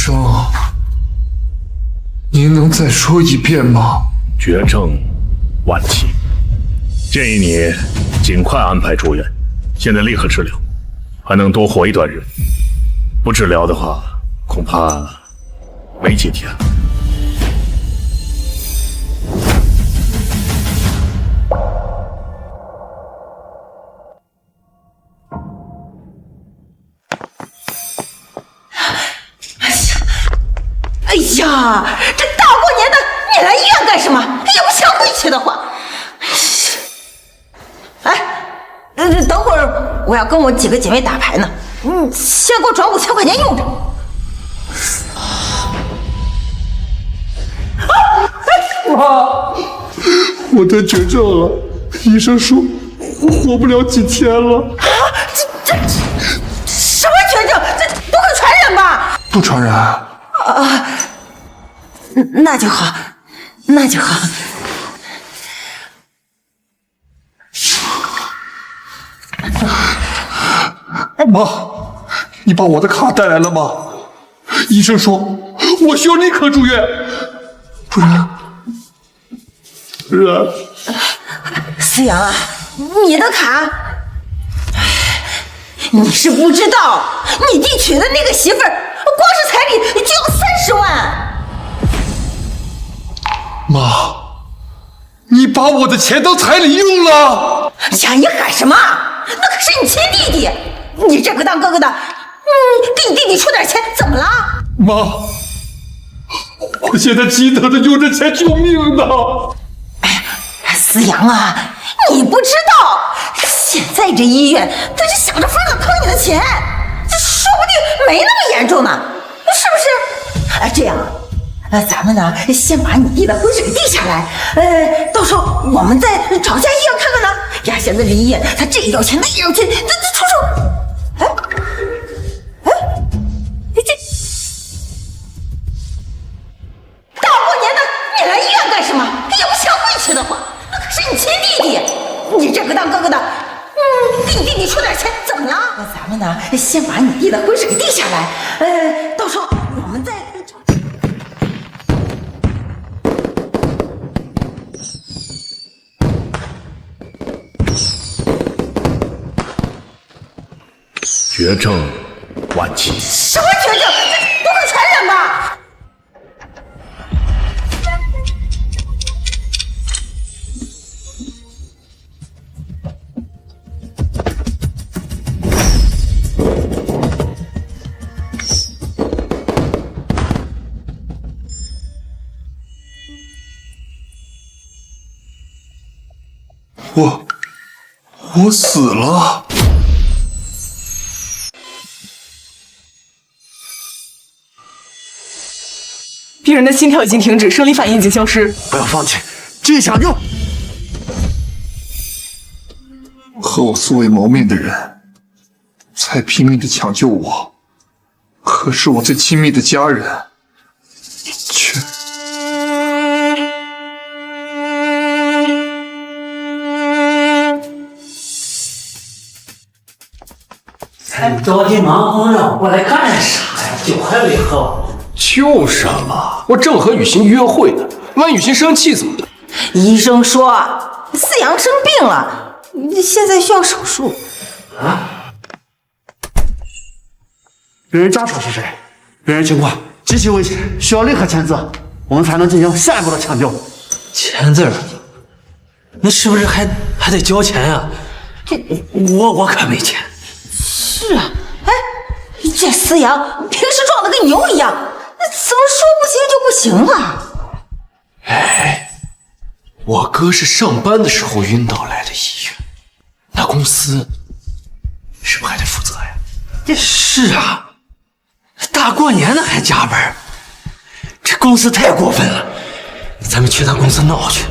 生，您能再说一遍吗？绝症晚期，建议你尽快安排住院，现在立刻治疗，还能多活一段日子。不治疗的话，恐怕没几天了。哎呀，这大过年的你来医院干什么？也不想回去的话。哎，等会儿我要跟我几个姐妹打牌呢，先给我转5000块钱用着。妈，我得绝症了，医生说活不了几天了。啊，这什么绝症？这不会传染吧？不传染。那就好，那就好。妈，你把我的卡带来了吗？医生说我需要立刻住院，不然，思阳啊，你的卡，你是不知道，你弟娶的那个媳妇儿，光是彩礼就要30万。妈，你把我的钱当彩礼用了！呀，你喊什么？那可是你亲弟弟，你这个当哥哥的，给你弟弟出点钱，怎么了？妈，我现在急得用这钱救命呢！哎，思阳啊，你不知道，现在这医院他是想着法子坑你的钱，这说不定没那么严重呢，是不是？哎，这样。咱们呢，先把你弟的婚事给定下来，到时候我们再找家医院看看呢。呀，现在这医院他这也要钱，那也要钱，这出手。这大过年的你来医院干什么？也不想回去的话，那可是你亲弟弟，你这个当哥哥的，给你弟弟出点钱，怎么了？咱们呢，先把你弟的婚事给定下来，到时候我们再。绝症晚期。什么绝症？这不会传染吧？我死了。病人的心跳已经停止，生理反应已经消失。不要放弃，继续抢救。和我素未谋面的人，才拼命的抢救我，可是我最亲密的家人，却……你着急忙慌让我过来干啥呀？酒还没喝完。就什么？我正和雨欣约会呢，万一雨欣生气怎么办？医生说思阳生病了，现在需要手术。病人家属是谁？病人情况极其危险，需要立刻签字，我们才能进行下一步的抢救。签字？那是不是还得交钱呀？我可没钱。是啊，哎，这思阳平时壮得跟牛一样，那怎么说不行就不行啊？哎，我哥是上班的时候晕倒来的医院，那公司是不是还得负责呀？这是啊，大过年的还加班，这公司太过分了。咱们去他公司闹去，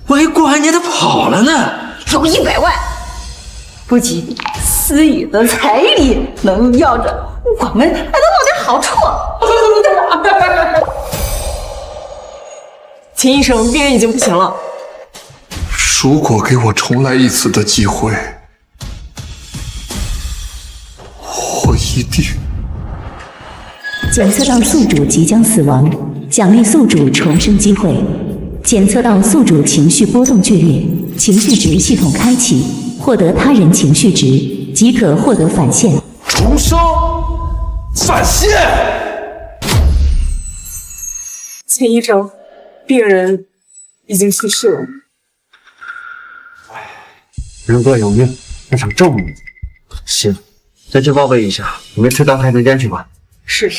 万一过完年他跑了呢？有100万，不仅思雨的彩礼能要着，我们还能捞点好处。秦医生，病人已经不行了。如果给我重来一次的机会，我一定检测到宿主即将死亡，奖励宿主重生机会。检测到宿主情绪波动剧烈，情绪值系统开启，获得他人情绪值，即可获得返现。重生，返现。钱医生，病人已经去世了。人各有命，这场正义。行，再去报备一下，你们去到太平间去吧。是。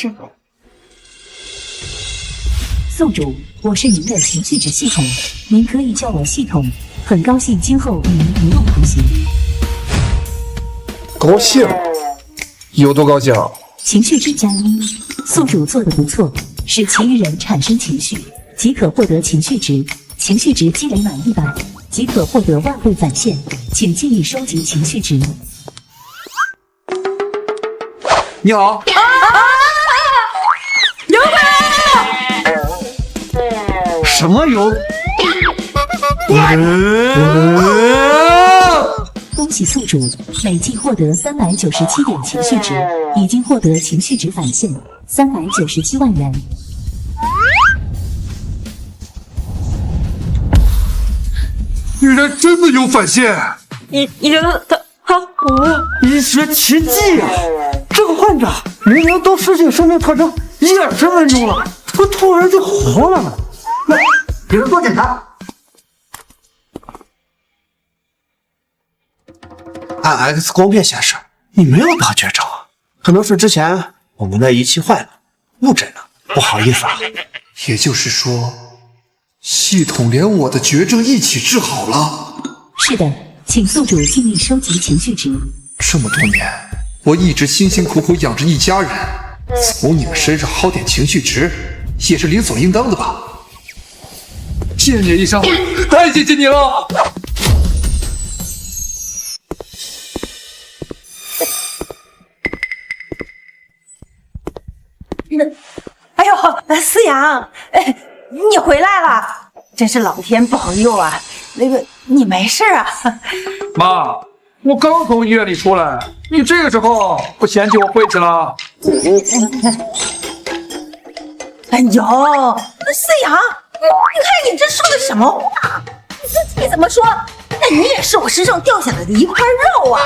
宿主，我是您的情绪值系统，您可以叫我系统。很高兴今后与您一路同行。高兴？有多高兴？情绪值+1，宿主做得不错，使其余人产生情绪，即可获得情绪值。情绪值积累满100，即可获得万倍返现，请尽力收集情绪值。你好。有鬼！什么油？恭喜宿主累计获得397点情绪值，已经获得情绪值返现397万元。居然真的有返现！你觉得医学奇迹啊！这个患者明明都失去生命特征20分钟了，他突然就活了呢。来，给他做检查。按 X 光片显示，你没有大绝症，可能是之前我们的仪器坏了，误诊了，不好意思啊。也就是说，系统连我的绝症一起治好了。是的，请宿主尽力收集情绪值。这么多年，我一直辛辛苦苦养着一家人，从你们身上薅点情绪值，也是理所应当的吧？谢谢你，医生，太谢谢你了！哎呦，思阳，你回来了，真是老天保佑啊！那个，你没事啊？妈，我刚从医院里出来，你这个时候不嫌弃我晦气了？哎呦，思阳，你看你这说的什么话？你自己怎么说？那你也是我身上掉下来的一块肉啊！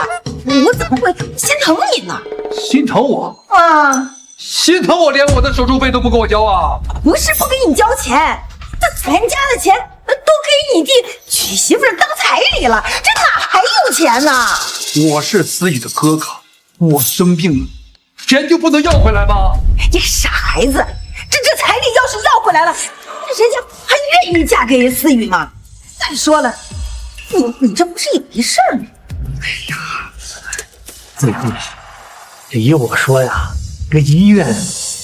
我怎么会心疼你呢？心疼我？啊！心疼我连我的手术费都不给我交啊！不是不给你交钱，这全家的钱都给你弟娶媳妇当彩礼了，这哪还有钱呢？我是思雨的哥哥，我生病了，钱就不能要回来吗？你傻孩子，这彩礼要是要回来了，人家还愿意嫁给思雨吗？再说了，你这不是有一事儿吗？哎呀，子玉，这依我说呀，这医院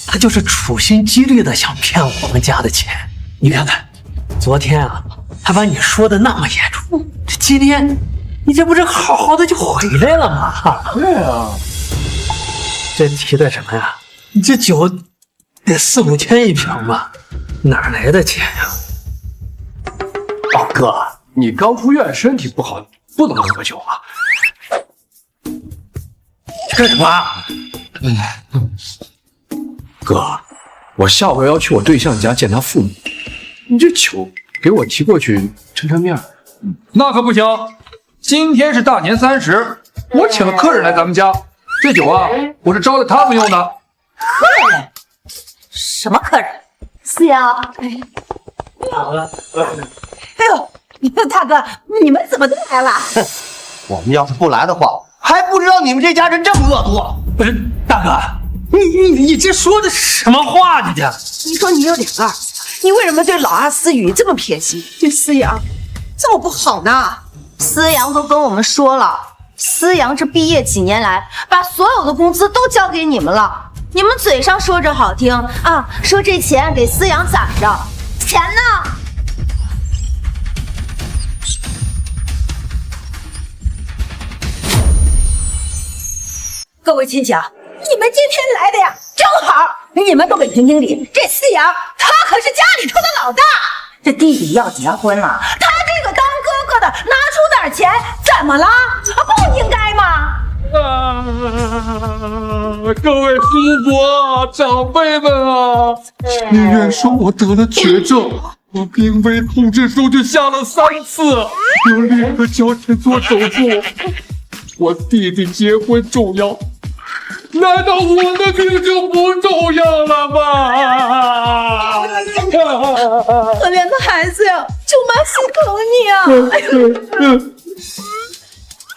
他就是处心积虑的想骗我们家的钱。你看看，昨天啊，还把你说的那么严重，这今天你这不是好好的就回来了吗？对啊，这提的什么呀？你这酒得4、5千一瓶吧？哪来的钱呀？大哥，你刚出院，身体不好，不能喝酒啊！干什么？哥，我下回要去我对象家见他父母，你这酒给我提过去撑撑面。那可不行，今天是大年30，我请了客人来咱们家，这酒啊，我是招待他们用的。客人？什么客人？思阳，好了，哎呦，大哥，你们怎么都来了？我们要是不来的话，还不知道你们这家人这么恶毒。不是大哥，你这说的什么话？你这，你说你有2个儿子，你为什么对老阿思雨这么偏心？对思阳这么不好呢？思阳都跟我们说了，思阳这毕业几年来，把所有的工资都交给你们了。你们嘴上说着好听啊，说这钱给思阳攒着，钱呢？各位亲戚啊，你们今天来的呀，正好，你们都给评评理。这思阳他可是家里头的老大，这弟弟要结婚了，他这个当哥哥的拿出点钱，怎么了？不应该吗？各位叔伯、长辈们啊，医院说我得了绝症，我病危通知书就下了3次，要立刻交钱做手术。我弟弟结婚重要，难道我的病就不重要了吗？可怜的孩子呀，舅妈心疼你啊！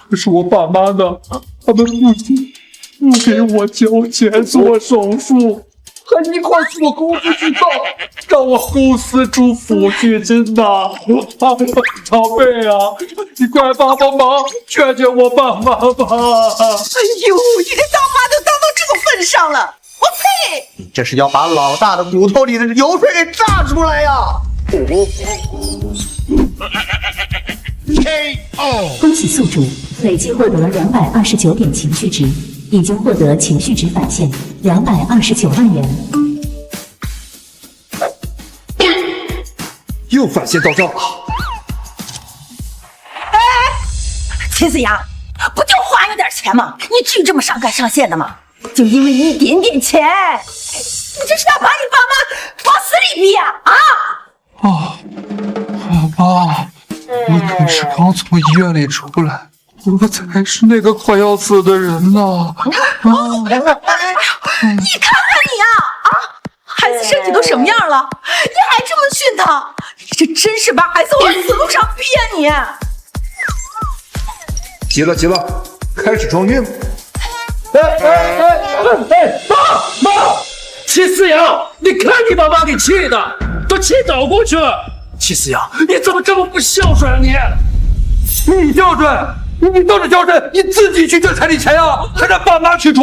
可是我爸妈呢？他们不给我交钱做手术，还一块做工资去造，让我公司出抚恤金呐！长辈啊，你快帮帮忙，劝劝我爸妈吧！哎呦，你的当妈都当到这个份上了，我呸！你这是要把老大的骨头里的油水给榨出来呀！恭喜宿主累计获得229点情绪值，已经获得情绪值返现229万元。又返现到账了。秦思阳，不就花你点钱吗？你至于这么上纲上线的吗？就因为一点点钱，你这是要把你爸妈往死里逼啊！妈，我可是刚从医院里出来，我才是那个快要死的人呢。你看看你孩子身体都什么样了，你还这么训他，你这真是把孩子往死路上逼啊你！急了，开始装晕了。妈！齐思阳，你看你把妈给气的，都气倒过去了。齐思阳，你怎么这么不孝顺啊你？你孝顺？你倒是孝顺，你自己去挣彩礼钱呀，还让爸妈去出？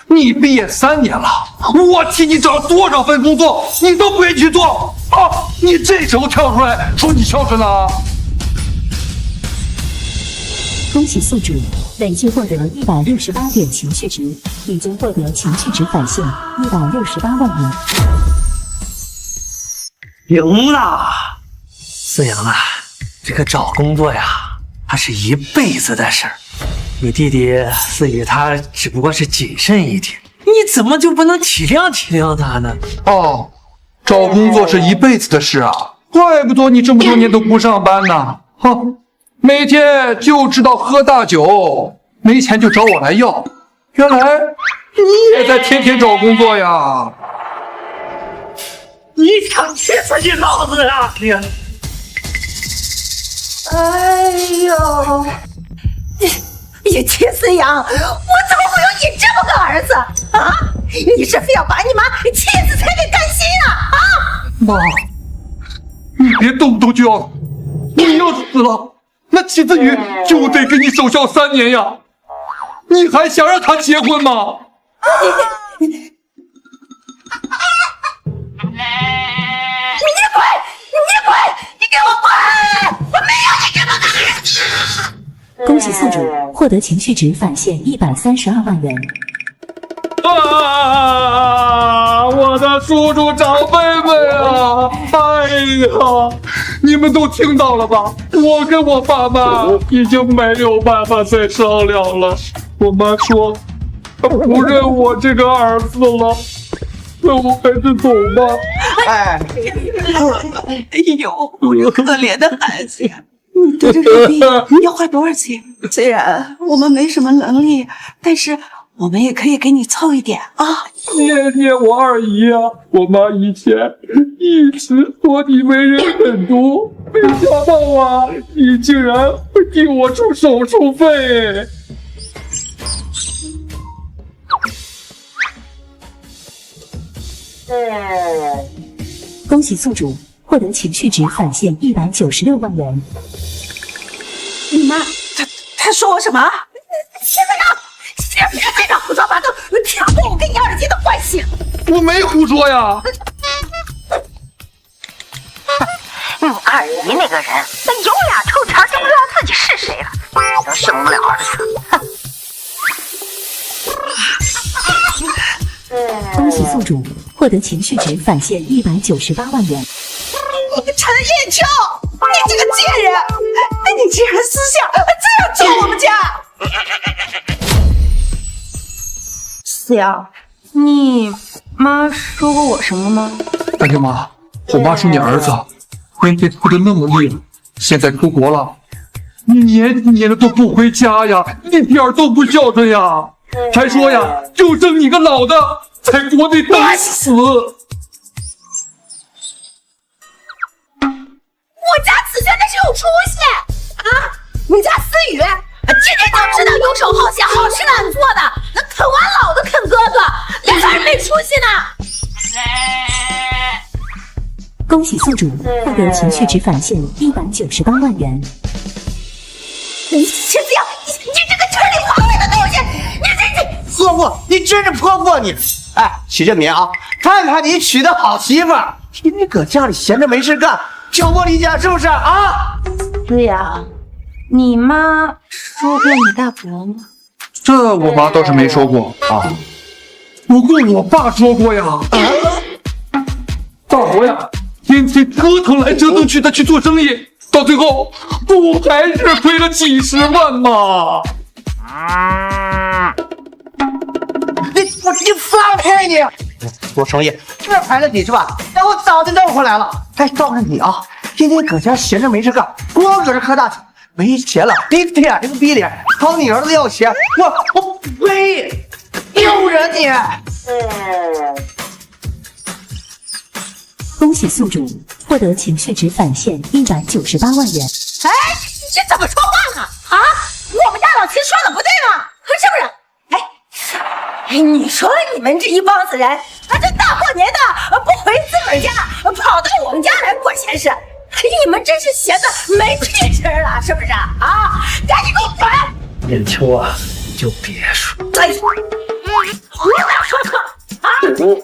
你毕业3年了，我替你找多少份工作，你都不愿意去做啊！你这时候跳出来说你孝顺了？恭喜宿主累计获得168点情绪值，已经获得情绪值返现168万元。赢了，思阳啊，这个找工作呀，它是一辈子的事儿。你弟弟思雨他只不过是谨慎一点，你怎么就不能体谅体谅他呢？哦，找工作是一辈子的事啊，怪不得你这么多年都不上班呢。哼，每天就知道喝大酒，没钱就找我来要。原来你也在天天找工作呀？你想气死你老子啊！你，哎呦，你秦思阳，我怎么会有你这么个儿子啊？你是非要把你妈气死才给甘心啊？妈，你别动不动就要，你要死了，那齐子宇就得给你守孝3年呀！你还想让他结婚吗？你滚！你给我滚！我没有你这么个儿子！恭喜宿主获得情绪值返现132万元。我的叔叔长辈们啊！哎呀，你们都听到了吧？我跟我爸妈已经没有办法再商量了。我妈说，她不认我这个儿子了。那我还是走吧。哎呦，我可怜的孩子呀！你得这个病要花多少钱？虽然我们没什么能力，但是我们也可以给你凑一点啊！念念我二姨啊，我妈以前一直说你为人狠毒，没想到啊，你竟然会替我出手术费。恭喜宿主获得情绪值返现196万元。你妈，她说我什么？秦思阳，是不是这个胡说八道，挑拨我跟你二姐的关系？我没胡说呀。你二姨那个人，那有俩臭钱就不知道自己是谁了，都生不了儿子。恭喜宿主获得情绪值返现198万元。陈叶秋，你这个贱人，你竟然私下这样救我们家！思阳，你妈说过我什么吗？大舅妈，我妈说你儿子婚变拖得那么厉害，现在出国了，你年的都不回家呀，一点都不孝顺呀，还说呀，就剩你个老的在国内等死。我家子轩那是有出息啊！你家思雨天天就知道游手好闲、好吃懒做的，那啃完老的啃哥哥，连饭没出息呢。恭喜宿主获得情绪值返现198万元。秦思阳，你这个吃里扒外的东西，你婆婆，你真是婆婆你！哎，齐振民啊，看看你娶的好媳妇儿，天天搁家里闲着没事干，挑拨离间是不是啊？思阳，你妈说过你大伯吗？这我妈倒是没说过啊，不过我爸说过呀。大伯呀，天天折腾来折腾去的去做生意，到最后不还是亏了几十万吗？你放开你！做生意这赔了几十万，那我早就弄回来了。还照着你啊，天天搁家闲着没事干，光搁这喝大酒，没钱了逼脸这个逼脸，朝你儿子要钱，我呸！丢人你！恭喜宿主获得情绪值返现198万元。哎，你这怎么说话呢？啊，我们家老秦说的不对吗？是不是？哎，你说你们这一帮子人，这大过年的不回自个儿家，跑到我们家来过闲事，你们真是闲的没屁事了，是不是啊？赶紧给我滚！眼秋啊，就别说。哎，胡乱说错啊！多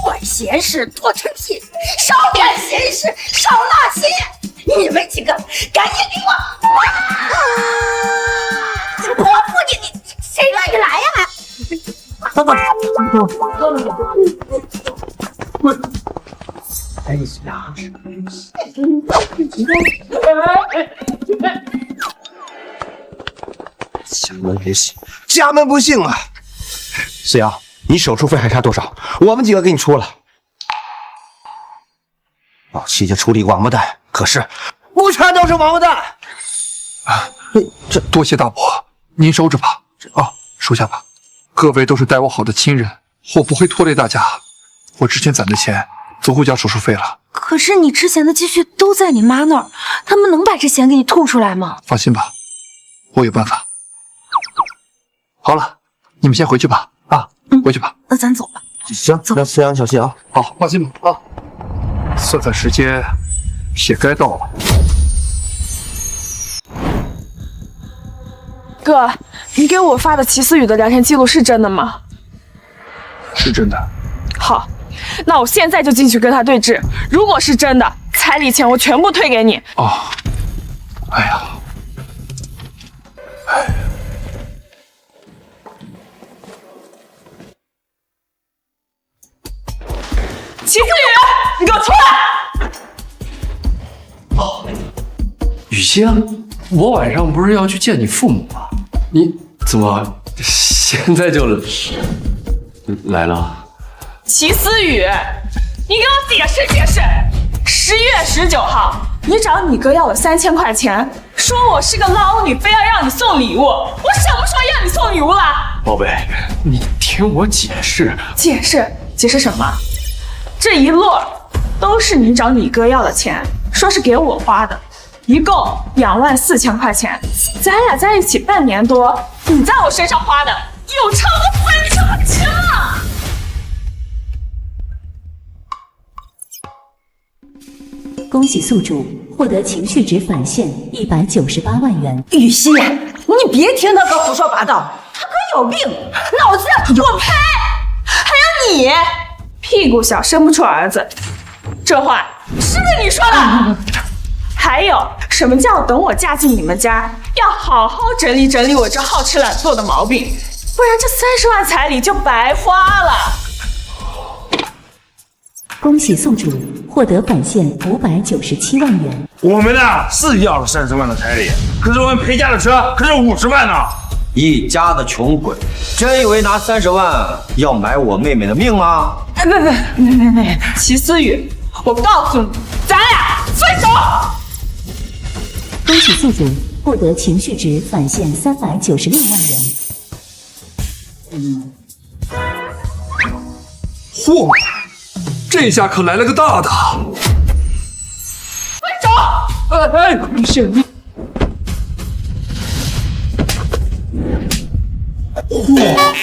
管闲事多成器，少管闲事少纳心。你们几个赶紧给我！泼妇你谁让你来呀？哎呀！家门别幸，家门不幸啊！思阳，你手术费还差多少？我们几个给你出了。老七家处理王八蛋，可是不全都是王八蛋啊！这多谢大伯，您收着吧。啊，收下吧。各位都是待我好的亲人，我不会拖累大家。我之前攒的钱足够交手术费了。可是你之前的积蓄都在你妈那儿，他们能把这钱给你吐出来吗？放心吧，我有办法。好了，你们先回去吧。啊，回去吧。那咱走吧。行，那思阳小心啊。好，放心吧。啊，算算时间，也该到了。哥，你给我发的齐思雨的聊天记录是真的吗？是真的。好，那我现在就进去跟他对峙。如果是真的，彩礼钱我全部退给你。哦，哎呀，齐思雨，你给我出来！哦，雨欣，我晚上不是要去见你父母吗？你怎么现在就来了？齐思雨，你给我解释解释。10月19号，你找你哥要了3000块钱，说我是个捞女，非要让你送礼物。我什么时候让你送礼物了？宝贝，你听我解释。解释什么？这一摞都是你找你哥要的钱，说是给我花的，一共24000块钱。咱俩在一起半年多，你在我身上花的有超过3000块钱了。恭喜宿主获得情绪值返现198万元。雨熙，你别听他哥胡说八道，他哥有病，脑子我呸！还有你，屁股小生不出儿子，这话是不是你说的？还有什么叫等我嫁进你们家，要好好整理整理我这好吃懒做的毛病，不然这30万彩礼就白花了。恭喜宿主获得返现597万元。我们呢是要了30万的彩礼，可是我们陪嫁的车可是50万呢。一家的穷鬼，真以为拿30万要买我妹妹的命吗？没，齐思雨，我告诉你，咱俩分手。恭喜宿主获得情绪值返现396万元。嚯，这下可来了个大的！分手！哎，你嚯，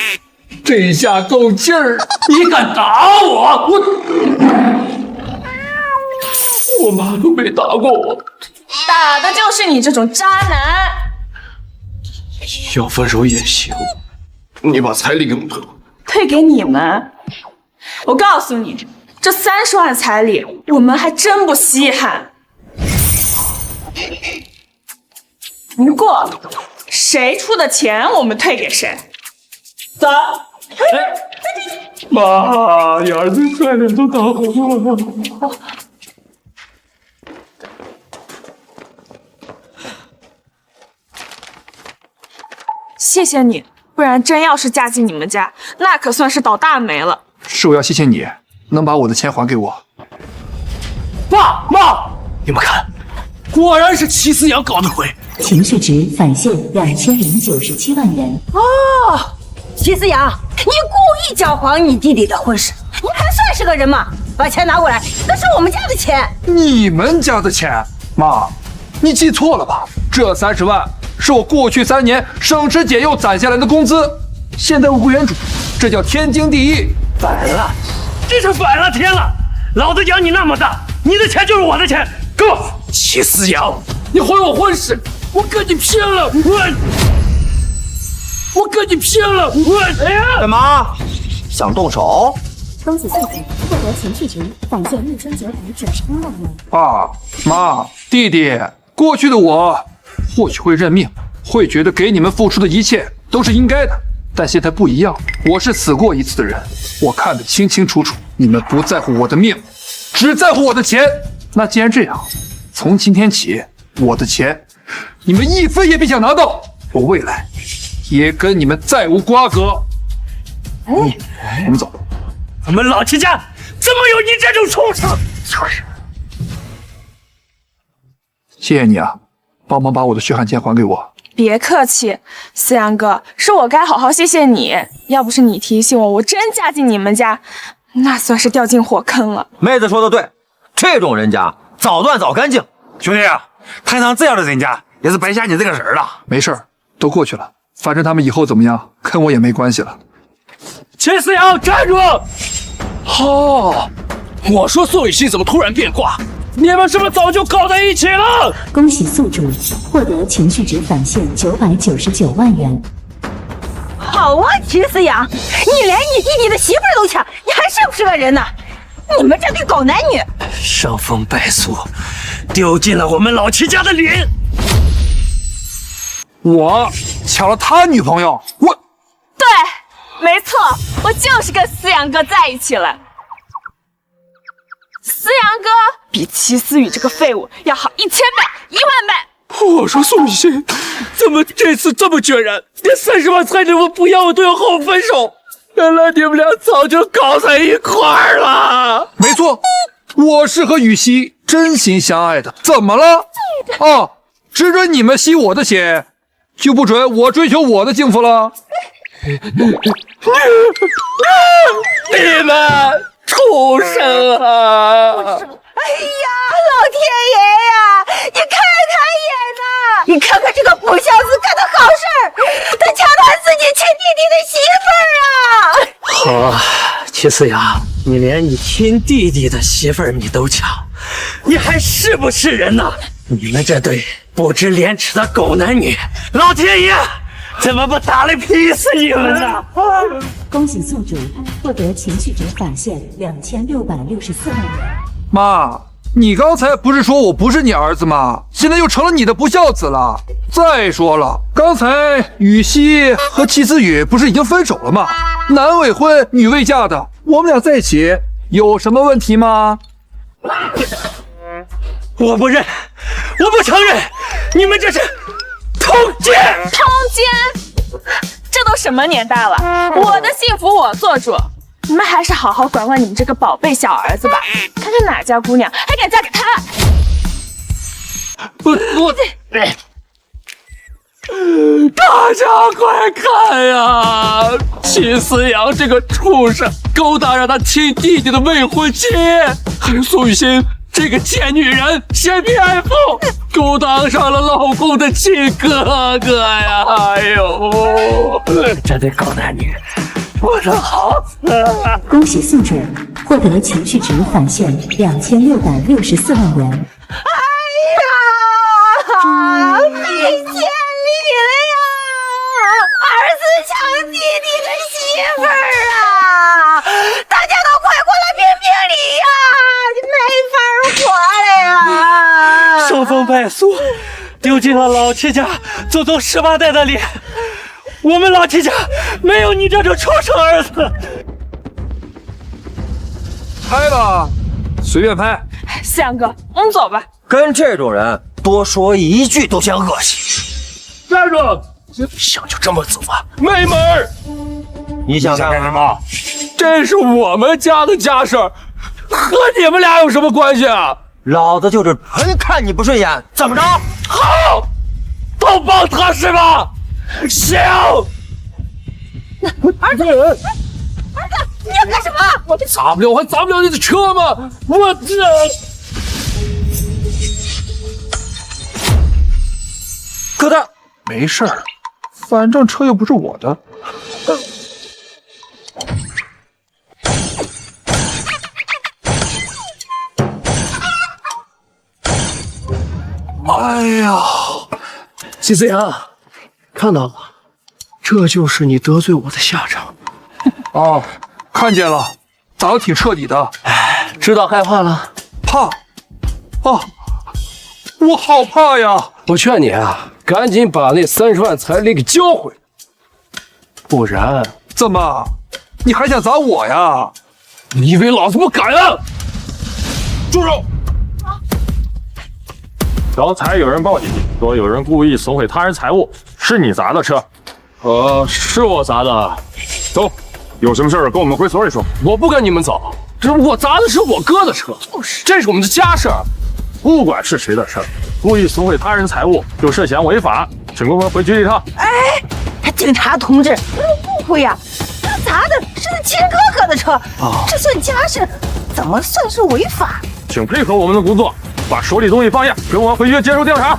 这下够劲儿！你敢打我？我妈都没打过我。打的就是你这种渣男。要分手也行，你把彩礼给我退回。退给你们。我告诉你，这30万彩礼我们还真不稀罕。不过谁出的钱我们退给谁。走。妈，你儿子快点都打红了。谢谢你，不然真要是嫁进你们家，那可算是倒大霉了。是我要谢谢你，能把我的钱还给我。爸妈，你们看，果然是齐思阳搞的鬼。情绪值返现2097万元。哦，齐思阳，你故意搅黄你弟弟的婚事，你还算是个人吗？把钱拿过来，那是我们家的钱。你们家的钱？妈，你记错了吧？这30万是我过去3年省吃俭用攒下来的工资，现在物归原主，这叫天经地义。反了，这是反了天了！老子养你那么大，你的钱就是我的钱，给我！齐思阳，你毁我婚事，我跟你拼了！我跟你拼了！哎呀！干嘛？想动手？恭喜宿主获得情绪值返现1991万元。爸妈，弟弟，过去的我或许会认命，会觉得给你们付出的一切都是应该的，但现在不一样，我是死过一次的人，我看得清清楚楚，你们不在乎我的命，只在乎我的钱。那既然这样，从今天起，我的钱你们一分也别想拿到，我未来也跟你们再无瓜葛。我们走。我们老齐家怎么有你这种畜生？就是谢谢你啊，帮忙把我的血汗钱还给我。别客气，思阳哥，是我该好好谢谢你，要不是你提醒我，我真嫁进你们家，那算是掉进火坑了。妹子说的对，这种人家早断早干净。兄弟啊，摊上这样的人家，也是白瞎你这个人了。没事儿，都过去了，反正他们以后怎么样，跟我也没关系了。齐思阳，站住！哦，我说宋雨欣怎么突然变卦？你们是不是早就搞在一起了？恭喜宿主获得情绪值返现999万元。好啊，齐思阳，你连你弟弟的媳妇儿都抢，你还是不是个人呢？你们这对狗男女，伤风败俗，丢尽了我们老齐家的脸。我抢了他女朋友，我对，没错，我就是跟思阳哥在一起了。思阳哥比齐思雨这个废物要好1000倍、1万倍。我说宋雨欣，怎么这次这么决然，连30万彩礼我不要，我都要和我分手？原来你们俩早就搞在一块儿了。没错，我是和雨熙真心相爱的，怎么了？哦，只准你们吸我的血，就不准我追求我的幸福了？你们畜生啊！哎呀，老天爷呀，你开开眼呐！你看看这个不孝子干的好事儿，他抢他自己亲弟弟的媳妇儿啊！好啊，齐思阳，你连你亲弟弟的媳妇儿你都抢，你还是不是人呐？你们这对不知廉耻的狗男女，老天爷怎么不打雷劈死你们呢？恭喜宿主获得情绪值返现2664万元。妈，你刚才不是说我不是你儿子吗？现在又成了你的不孝子了。再说了，刚才雨熙和齐思雨不是已经分手了吗？男未婚，女未嫁的，我们俩在一起有什么问题吗？我不认，我不承认，你们这是通奸！通奸！这都什么年代了，我的幸福我做主，你们还是好好管管你们这个宝贝小儿子吧，看看哪家姑娘还敢嫁给他。大家快看呀！秦思阳这个畜生，勾搭让他亲弟弟的未婚妻，还有苏雨欣这个贱女人，嫌贫爱富，勾当上了老公的亲哥哥呀！哎呦，真得狗男女，我的好死啊！恭喜宿主获得情绪值返现2664万元。没见你了呀！儿子抢弟弟的媳妇儿啊！大家都快过来评评理呀！没法活了呀！伤风败俗，丢尽了老戚家祖宗18代的脸。我们老戚家没有你这种畜生儿子。拍吧，随便拍。思阳哥，我们走吧。跟这种人多说一句都嫌恶心。站住！想就这么走啊？没门儿！你想干什么？这是我们家的家事儿，和你们俩有什么关系啊？老子就是纯看你不顺眼，怎么着？好，都帮他是吧？行。儿子，你要干什么？我砸不了，我还砸不了你的车吗？我这。疙瘩，没事儿，反正车又不是我的。哎呀，季子阳，看到了，这就是你得罪我的下场。哦，看见了，打得挺彻底的。哎，知道害怕了？怕？哦，我好怕呀！我劝你啊，赶紧把那30万彩礼给交回，不然怎么？你还想砸我呀？你以为老子不敢啊？住手！刚才有人报警说有人故意损毁他人财物，是你砸的车？是我砸的。走，有什么事儿跟我们回所里说。我不跟你们走，我砸的是我哥的车，这是我们的家事儿。不管是谁的事儿，故意损毁他人财物就涉嫌违法，请公文回局一趟。哎，警察同志，误会呀，他砸的是他亲哥哥的车，这算家事，怎么算是违法？请配合我们的工作，把手里东西放下，跟我回去接受调查。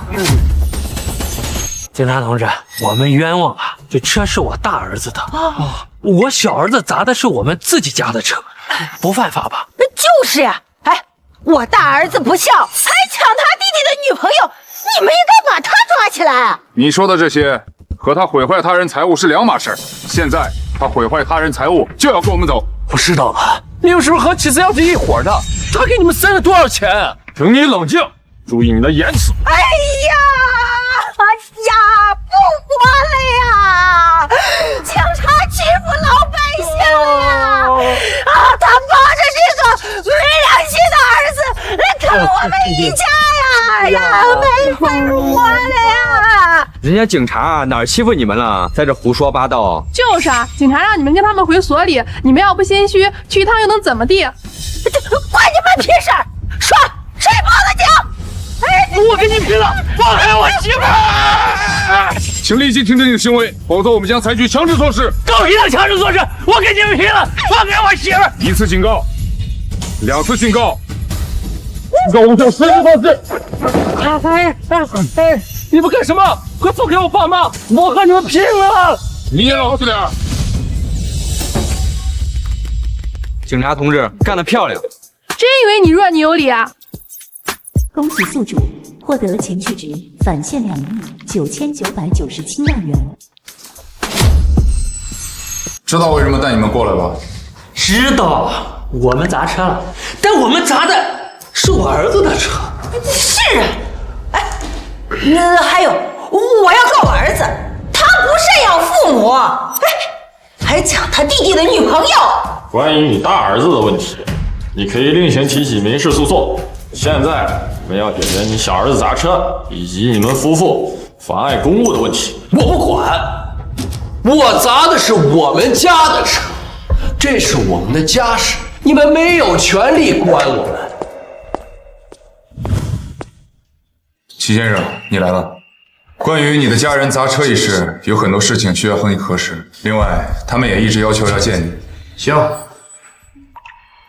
警察同志，我们冤枉啊！这车是我大儿子的，我小儿子砸的是我们自己家的车，不犯法吧？就是呀，哎，我大儿子不孝，还抢他弟弟的女朋友，你们应该把他抓起来。你说的这些和他毁坏他人财物是两码事儿。现在他毁坏他人财物就要跟我们走。我知道了，你们是不是和齐思阳是一伙的？他给你们塞了多少钱？请你冷静，注意你的言辞。哎呀，不活了呀！警察欺负老百姓了呀！他帮着这个没良心的儿子来坑我们一家呀！没法活了呀！人家警察哪儿欺负你们了，在这胡说八道。就是啊，警察让你们跟他们回所里，你们要不心虚，去一趟又能怎么地？关你们屁事！说谁报的警？哎，我跟你拼了！放开我媳妇儿！请立即停止你的行为，否则我们将采取强制措施。狗屁的强制措施！我跟你们拼了！放开我媳妇儿！1次警告，2次警告，让我们就实施措施。哎，你们干什么？快放开我爸妈！我和你们拼了！你也老实点。警察同志干得漂亮！真以为你弱你有理啊？恭喜宿主获得情绪值返现2亿9997万元。知道为什么带你们过来吧？知道，我们砸车了，但我们砸的是我儿子的车。是啊，哎，还有，我要告我儿子，他不赡养父母，哎，还抢他弟弟的女朋友。关于你大儿子的问题，你可以另行提起民事诉讼。现在我们要解决你小儿子砸车以及你们夫妇妨碍公务的问题。我不管，我砸的是我们家的车，这是我们的家事，你们没有权利管我们。齐先生，你来了。关于你的家人砸车一事，有很多事情需要和你核实。另外，他们也一直要求要见你。行，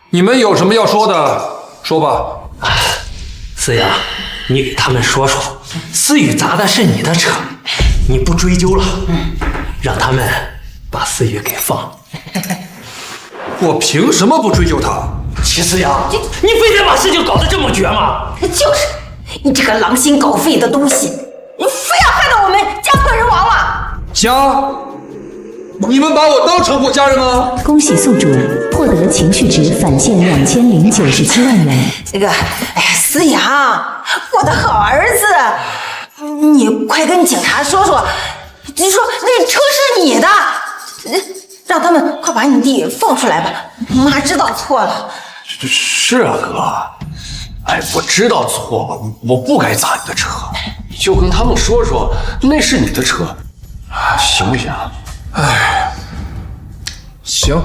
你们有什么要说的，说吧。思阳，你给他们说说，思雨砸的是你的车，你不追究了，让他们把思雨给放了。我凭什么不追究他？齐思阳，你非得把事情搞得这么绝吗？就是你这个狼心狗肺的东西，你非要害到我们家破人亡了！家，你们把我当成过家人吗？恭喜宿主获得情绪值返现2097万元。这个，哎呀，思阳，我的好儿子，你快跟警察说说，你说那车是你的，让他们快把你弟放出来吧。妈知道错了。是啊，哥。哎，我知道错了，我不该砸你的车，你就跟他们说说，那是你的车，行不行？哎，行，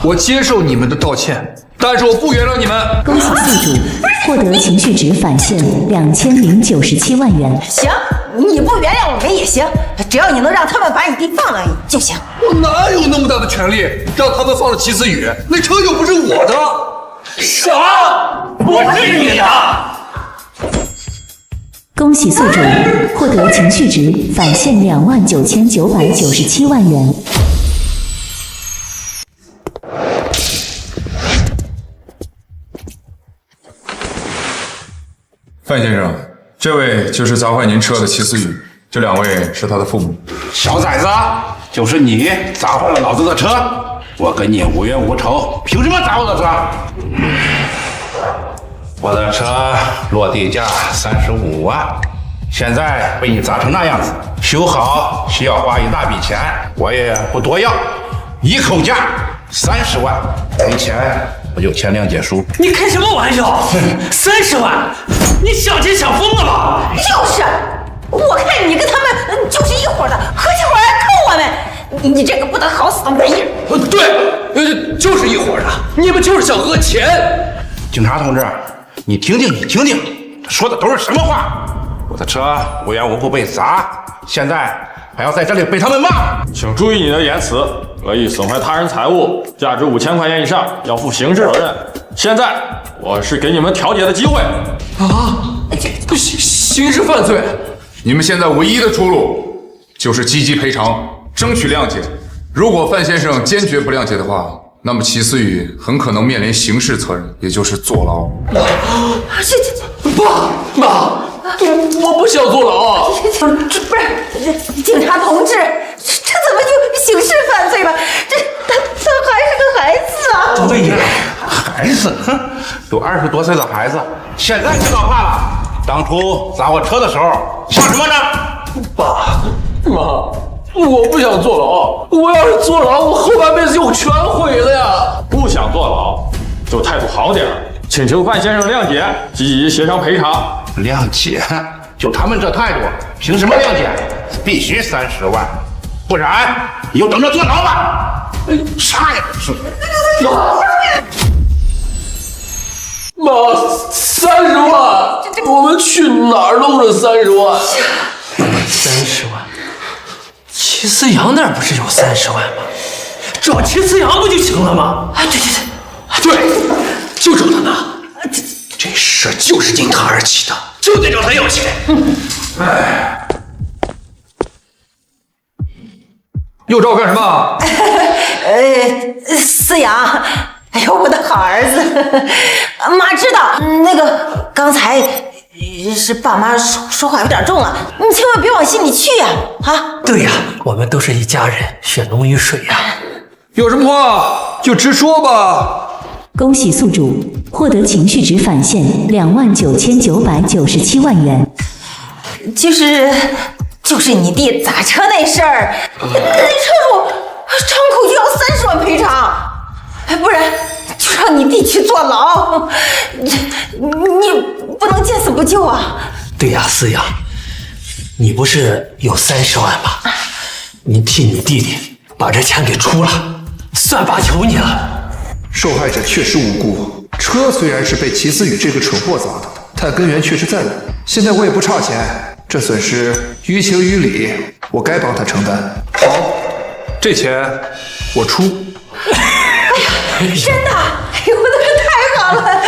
我接受你们的道歉，但是我不原谅你们。恭喜宿主获得情绪值返现2097万元。行，你不原谅我们也行，只要你能让他们把你弟放了就行。我哪有那么大的权利让他们放了齐思雨？那车又不是我的。啥？不是你的！恭喜宿主获得情绪值返现29997万元。范先生，这位就是砸坏您车的齐思雨，这两位是他的父母。小崽子，就是你砸坏了老子的车，我跟你无冤无仇，凭什么砸我的车？我的车落地价35万，现在被你砸成那样子，修好需要花一大笔钱，我也不多要，一口价30万，没钱我就签谅解书。你开什么玩笑？30万？你想钱想疯了吧？就是，我看你跟他们就是一伙的，合起伙来坑我们。你这个不得好死的玩意儿！对，就是一伙的，你们就是想讹钱。警察同志，你听听，说的都是什么话？我的车无缘无故被砸，现在还要在这里被他们骂。请注意你的言辞，恶意损坏他人财物，价值5000块钱以上，要负刑事责任。现在我是给你们调解的机会。刑事犯罪，你们现在唯一的出路就是积极赔偿，争取谅解。如果范先生坚决不谅解的话，那么齐思雨很可能面临刑事责任，也就是坐牢。妈，我不想坐牢。不是，警察同志，这怎么就刑事犯罪了？他还是个孩子啊！对呀，孩子，哼，都20多岁的孩子，现在知道怕了。当初砸我车的时候，想什么呢？爸妈，我不想坐牢，我要是坐牢，我后半辈子就全毁了呀！不想坐牢，就态度好点，请求范先生谅解，积极协商赔偿。谅解？就他们这态度，凭什么谅解？必须30万，不然你就等着坐牢吧！啥也不是。妈，30万，我们去哪儿弄这30万？30万？齐思阳那儿不是有30万吗？找齐思阳不就行了吗？对，就找他拿。这事就是因他而起的，就得找他要钱。哎，又找我干什么？思阳，哎呦，我的好儿子，妈知道，那个刚才是爸妈说话有点重了，你千万别往心里去呀！对呀，我们都是一家人，血浓于水呀。有什么话就直说吧。恭喜宿主获得情绪值返现29997万元。就是你弟砸车那事儿，那车主张口就要30万赔偿，不然就让你弟去坐牢，你不能见死不救啊！对呀，思阳，你不是有30万吗？你替你弟弟把这钱给出了，算罢求你了。受害者确实无辜，车虽然是被齐思雨这个蠢货砸的，但根源确实在我。现在我也不差钱，这损失于情于理，我该帮他承担。好，这钱我出。真的？哎呦，那太好了！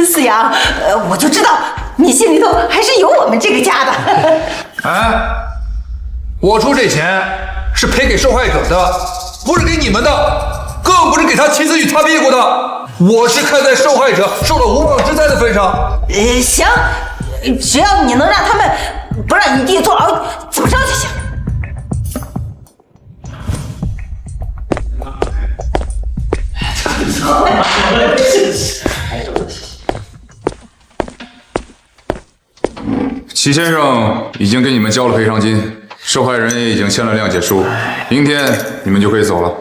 思阳，我就知道你心里头还是有我们这个家的。哎，我出这钱是赔给受害者的，不是给你们的，更不是给他齐思雨擦屁股的。我是看在受害者受了无妄之灾的份上。行，只要你能让他们不让你弟坐牢，怎么着就行。齐先生已经给你们交了赔偿金，受害人也已经签了谅解书，明天你们就可以走了。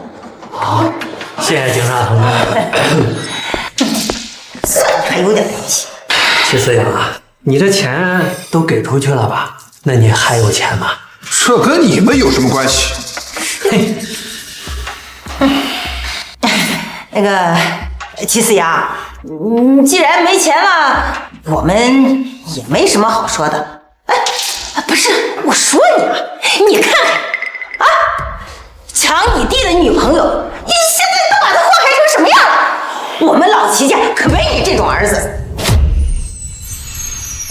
好，谢谢警察同志。算你还有点良心。齐思阳啊，你的钱都给出去了吧？那你还有钱吗？这跟你们有什么关系？嘿，那个齐思阳，既然没钱了，我们也没什么好说的。哎，不是，我说你啊，你看看啊，抢你弟的女朋友，你现在都把他祸害成什么样了？我们老齐家可没你这种儿子，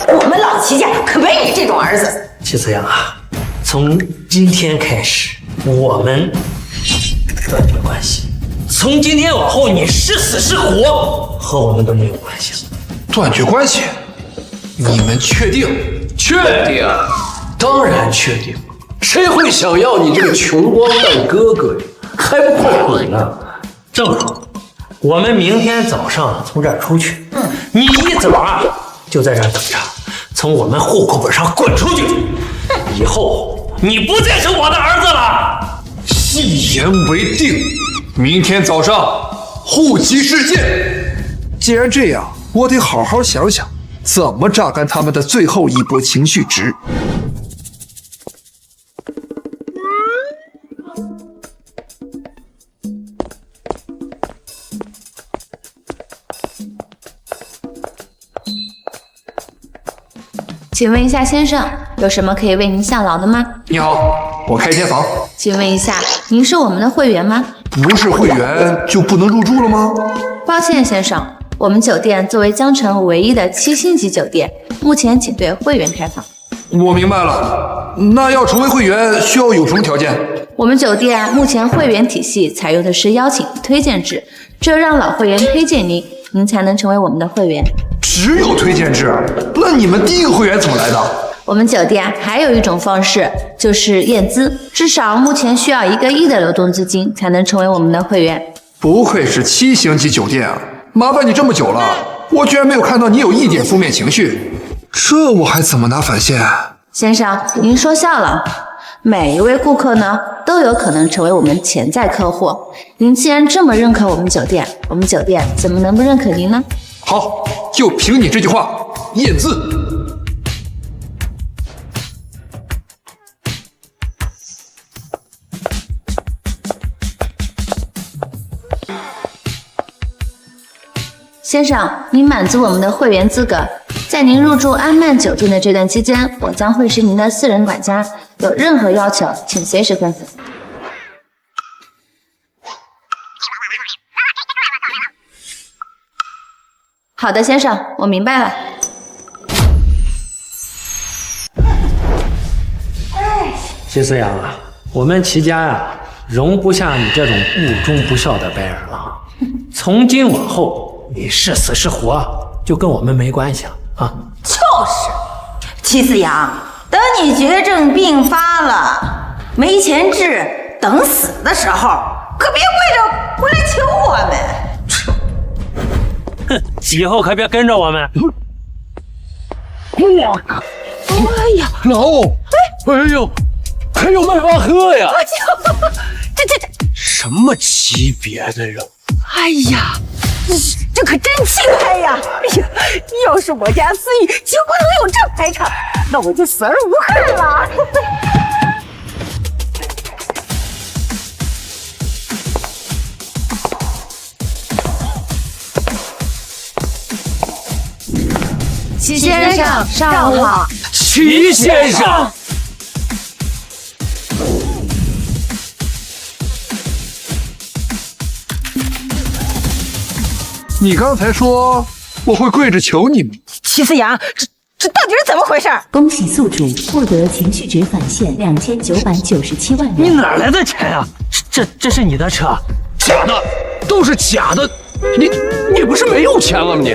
我们老齐家可没你这种儿子。齐思阳啊，从今天开始，我们断绝关系。从今天往后，你是死是活，和我们都没有关系了。断绝关系？你们确定？确定？当然确定。谁会想要你这个穷光蛋哥哥呀？还不快滚呢！正好，我们明天早上从这儿出去，你一早啊就在这儿等着，从我们户口本上滚出去。以后你不再是我的儿子了。一言为定。明天早上户籍事件。既然这样，我得好好想想怎么榨干他们的最后一波情绪值。请问一下先生，有什么可以为您效劳的吗？你好，我开间房。请问一下，您是我们的会员吗？不是会员就不能入住了吗？抱歉先生，我们酒店作为江城唯一的7星级酒店，目前仅对会员开放。我明白了，那要成为会员需要有什么条件？我们酒店目前会员体系采用的是邀请推荐制，只有让老会员推荐您，您才能成为我们的会员。只有推荐制？那你们第一个会员怎么来的？我们酒店还有一种方式，就是验资，至少目前需要1个亿的流动资金才能成为我们的会员。不愧是7星级酒店啊！麻烦你这么久了，我居然没有看到你有一点负面情绪，这我还怎么拿返现？先生，您说笑了。每一位顾客呢，都有可能成为我们潜在客户。您既然这么认可我们酒店，我们酒店怎么能不认可您呢？好，就凭你这句话，验资。先生，您满足我们的会员资格，在您入住安曼酒店的这段期间，我将会是您的私人管家，有任何要求，请随时吩咐。好的，先生，我明白了。齐思阳啊，我们齐家呀，容不下你这种不忠不孝的白眼狼。从今往后，你是死是活，就跟我们没关系了啊！就是，齐思阳，等你绝症病发了，没钱治，等死的时候，可别跪着回来求我们。哼，以后可别跟着我们。我靠！哎呀，老欧，哎呦，还有麦巴赫呀！这什么级别的人？哎呀，这可真气派呀！哎呀，要是我家思雨结婚能有这排场，那我就死而无憾了。齐先生，上午好。齐先生。你刚才说我会跪着求你吗？齐思阳，这到底是怎么回事？恭喜宿主获得情绪值返现2997万元。你哪来的钱啊？这是你的车？假的，都是假的。你不是没有钱了吗你？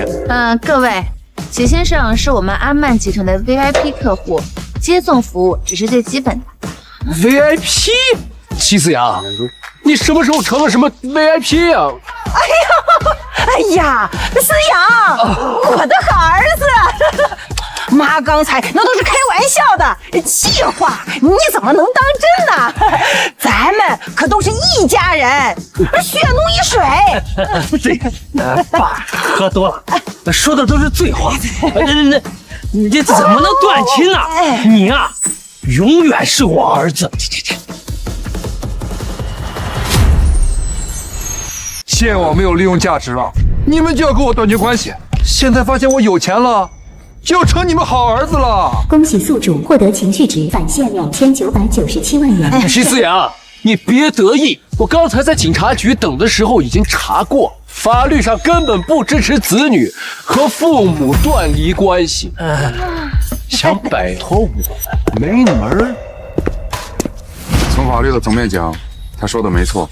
各位，齐先生是我们安曼集团的 VIP 客户，接送服务只是最基本的。VIP？ 齐思阳，你什么时候成了什么 VIP 啊？哎呀，思阳，我的好儿子，妈刚才那都是开玩笑的，气话你怎么能当真呢？咱们可都是一家人，血浓于水。爸喝多了，说的都是醉话。你这怎么能断亲呢？你呀，永远是我儿子。见我没有利用价值了，你们就要跟我断绝关系。现在发现我有钱了，就要成你们好儿子了。恭喜宿主获得情绪值返现2997万元。齐思阳，你别得意，我刚才在警察局等的时候已经查过，法律上根本不支持子女和父母断离关系。想摆脱我没门儿。从法律的层面讲，他说的没错。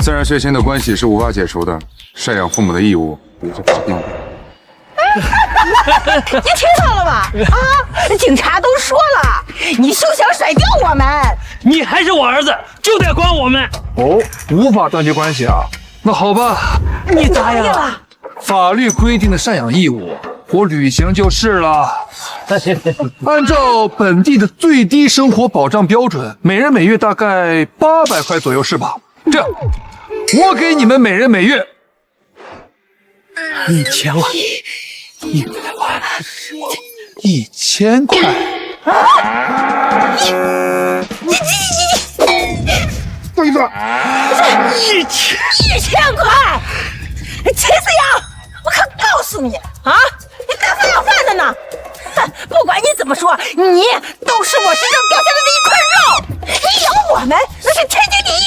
自然血亲的关系是无法解除的，赡养父母的义务也是法定的。你听到了吧？警察都说了，你休想甩掉我们。你还是我儿子，就得管我们。哦，无法断绝关系啊？那好吧，你答应了。法律规定的赡养义务，我履行就是了。按照本地的最低生活保障标准，每人每月大概800块左右，是吧？这样，我给你们每人每月1000万，100万，1000块。不好意思，1000块，齐思阳，我可告诉你啊，你干饭要饭的呢。不管你怎么说，你都是我身上掉下来的一块肉。你有我们那是天经地义。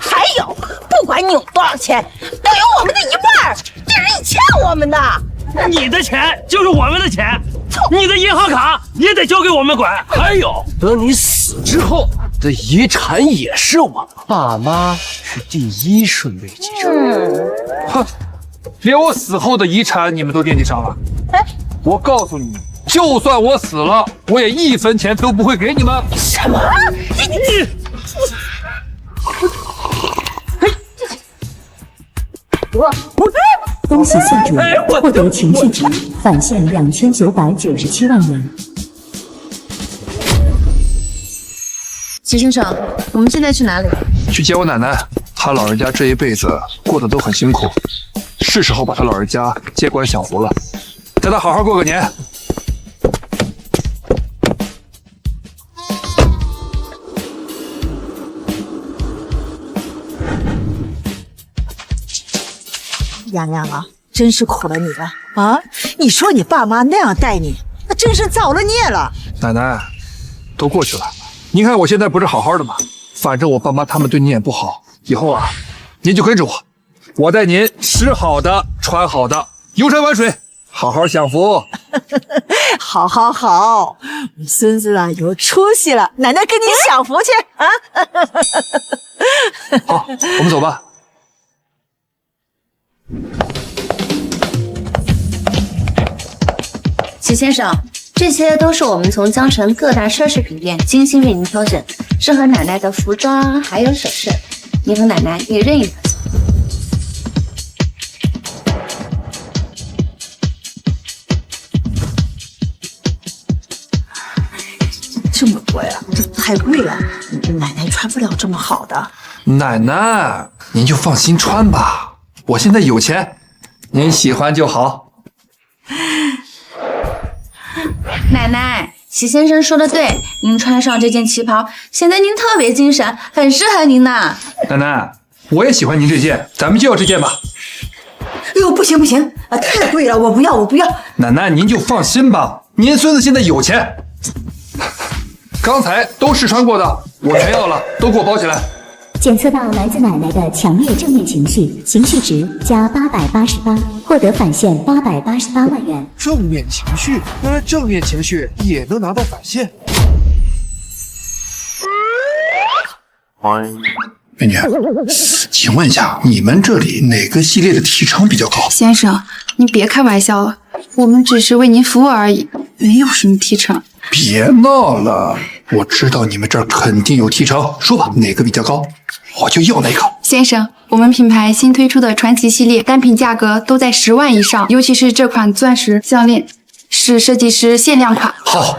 还有，不管你有多少钱，都有我们的一半，这是你欠我们的。你的钱就是我们的钱，你的银行卡也得交给我们管。还有，等你死之后的遗产也是我爸妈是第1顺位继承人。哼，连我死后的遗产你们都惦记上了。我告诉你，就算我死了，我也1分钱都不会给你们。什么？恭喜宿主获得情绪值返现2997万元。齐先生，我们现在去哪里？去接我奶奶，她老人家这一辈子过得都很辛苦，是时候把她老人家接管享福了，带她好好过个年。洋洋啊，真是苦了你了啊！你说你爸妈那样待你，那真是造了孽了。奶奶，都过去了。您看我现在不是好好的吗？反正我爸妈他们对您也不好，以后啊，您就跟着我，我带您吃好的，穿好的，游山玩水，好好享福。好好好，我孙子啊有出息了，奶奶跟你享福去啊！好，我们走吧。齐先生，这些都是我们从江城各大奢侈品店精心为您挑选，适合奶奶的服装还有首饰，您和奶奶可以任意挑选。这么多呀，这太贵了，奶奶穿不了这么好的。奶奶，您就放心穿吧，我现在有钱，您喜欢就好。奶奶，齐先生说的对，您穿上这件旗袍，显得您特别精神，很适合您呢。奶奶，我也喜欢您这件，咱们就要这件吧。哟，不行不行，啊，太贵了，我不要。奶奶您就放心吧，您孙子现在有钱。刚才都试穿过的，我全要了，都给我包起来。检测到来自奶奶的强烈正面情绪，情绪值加888，获得返现888万元。正面情绪，原来正面情绪也能拿到返现。美女，请问一下，你们这里哪个系列的提成比较高？先生，你别开玩笑了，我们只是为您服务而已，没有什么提成。别闹了，我知道你们这儿肯定有提成，说吧，哪个比较高，我就要哪个。先生，我们品牌新推出的传奇系列单品价格都在10万以上，尤其是这款钻石项链，是设计师限量款。好。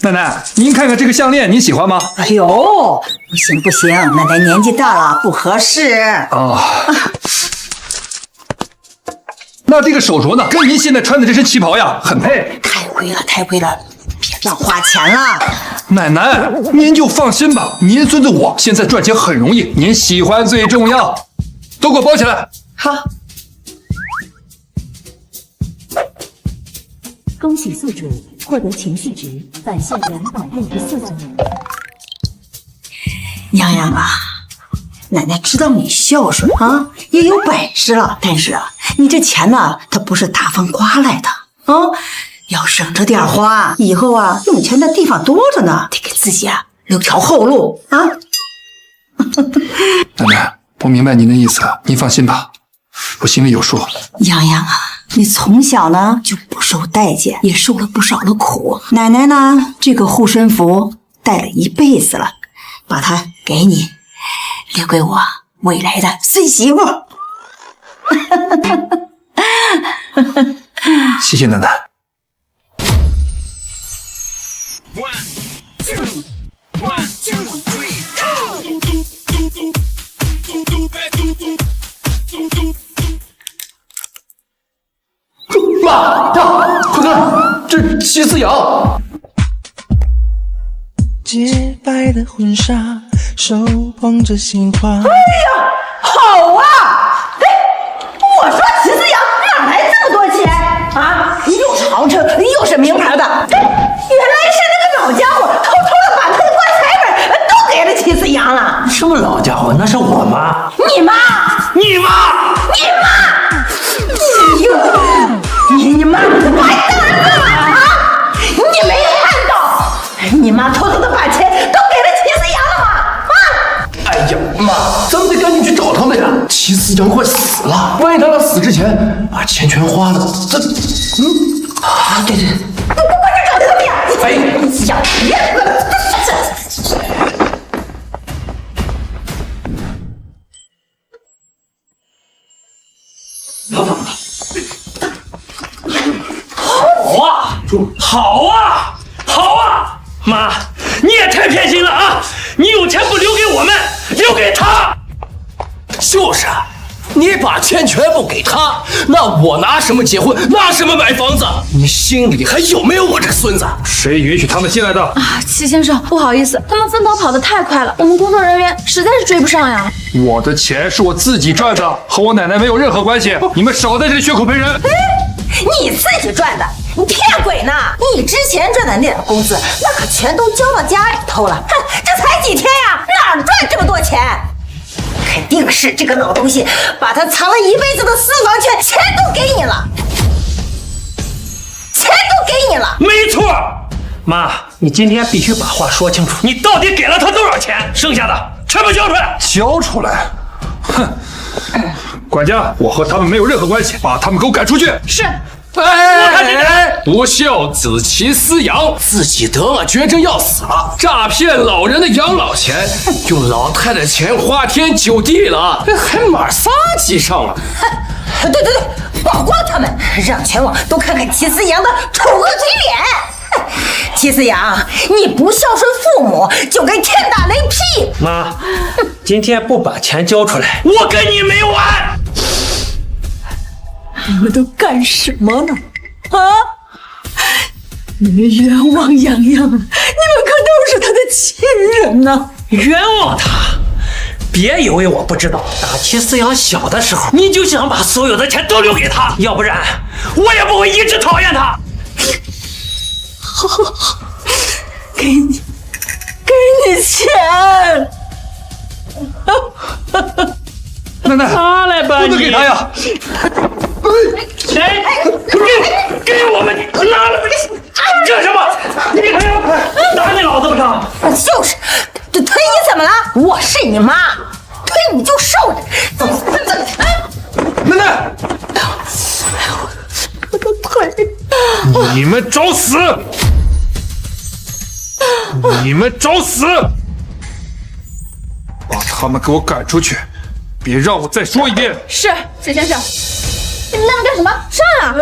奶奶，您看看这个项链，您喜欢吗？哎呦，不行，奶奶年纪大了，不合适。那这个手镯呢？跟您现在穿的这身旗袍呀，很配。太贵了，别乱花钱了。奶奶，您就放心吧，您孙子我现在赚钱很容易，您喜欢最重要。都给我包起来。好。恭喜宿主获得情绪值返现264万元。洋洋啊，奶奶知道你孝顺啊，也有本事了，但是啊，你这钱呢，它不是大风刮来的啊，要省着点花，以后啊，用钱的地方多着呢，得给自己啊留条后路啊。奶奶，我明白您的意思，您放心吧，我心里有数。洋洋啊，你从小呢就不受待见，也受了不少的苦。奶奶呢，这个护身符戴了一辈子了，把它给你，留给我未来的孙媳妇。谢谢奶奶。妈呀！快看，这齐思瑶。洁白的婚纱，手捧着鲜花。哎呀，好啊！哎，我说齐思瑶哪来这么多钱啊？又是豪车，又是名牌的。原来是那个老家伙偷偷的把他的棺材本都给了齐思阳了。什么老家伙？那是我妈。你妈！你妈！你妈！你妈完蛋了啊！你没看到，你妈偷偷的把钱都给了齐思阳了吗？啊！哎呀，妈，咱们得赶紧去找他们呀！齐思阳快死了，万一他俩死之前把钱全花了，这……啊，对，快去找他们呀！哎，想别好啊！妈，你也太偏心了啊！你有钱不留给我们，留给他。就是啊，你把钱全部给他，那我拿什么结婚？拿什么买房子？你心里还有没有我这个孙子？谁允许他们进来的？啊，齐先生，不好意思，他们分头跑得太快了，我们工作人员实在是追不上呀。我的钱是我自己赚的，和我奶奶没有任何关系。你们少在这里血口喷人！你自己赚的，你骗鬼呢！你之前赚的那点工资，那可全都交到家里头了。哼，这才几天呀，哪赚这么多钱？肯定是这个老东西把他藏了一辈子的私房钱都给你了，钱都给你了。没错，妈，你今天必须把话说清楚，你到底给了他多少钱？剩下的全部交出来！交出来！哼！管家，我和他们没有任何关系，把他们给我赶出去。是。哎，不孝子齐思阳自己得了绝症要死了，诈骗老人的养老钱，用老太太钱花天酒地了，还马杀鸡上了。对，曝光他们，让全网都看看齐思阳的丑恶嘴脸。齐思阳，你不孝顺父母，就该天打雷劈！妈，今天不把钱交出来，我跟你没完！你们都干什么呢？啊！你们冤枉洋洋，你们可都是他的亲人呐！冤枉他？别以为我不知道，打齐思阳小的时候，你就想把所有的钱都留给他，要不然我也不会一直讨厌他。好，给你钱。奶奶，拿来吧，不能给他呀！谁？给我们！拿了！干什么？你还要打你老子不成？就是，这推你怎么了？我是你妈，推你就受着。奶奶，我的腿！你们找死！你们找死！把他们给我赶出去！别让我再说一遍。是，沈先生。你们那干什么？上啊！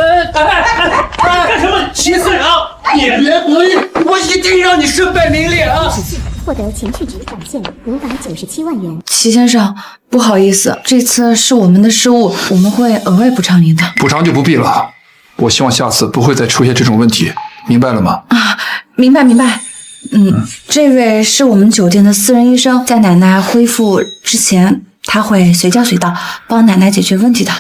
干什么？齐思阳，你别不义，我一定让你身败名裂啊！获得情绪值返现597万元。齐先生，不好意思，这次是我们的失误，我们会额外补偿您的。补偿就不必了，我希望下次不会再出现这种问题，明白了吗？啊，明白。这位是我们酒店的私人医生，在奶奶恢复之前，他会随叫随到，帮奶奶解决问题的。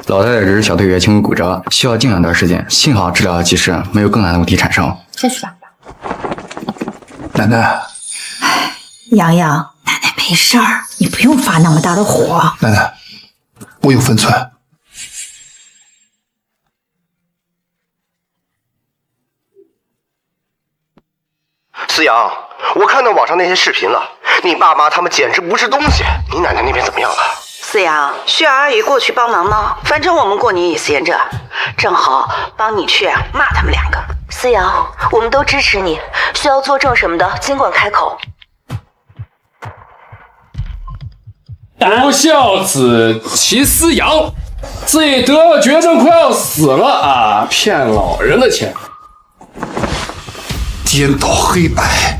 老太太只是小腿越轻微骨折，需要静养段时间，幸好治疗及时，没有更大的问题产生。下去吧。奶奶，洋洋，奶奶没事儿，你不用发那么大的火。奶奶，我有分寸。思阳，我看到网上那些视频了，你爸妈他们简直不是东西。你奶奶那边怎么样了？思阳，需要阿姨过去帮忙吗？反正我们过年也闲着，正好帮你去骂他们两个。思阳，我们都支持你，需要作证什么的，尽管开口。不孝子齐思阳，自己得了绝症，快要死了啊！骗老人的钱，颠倒黑白，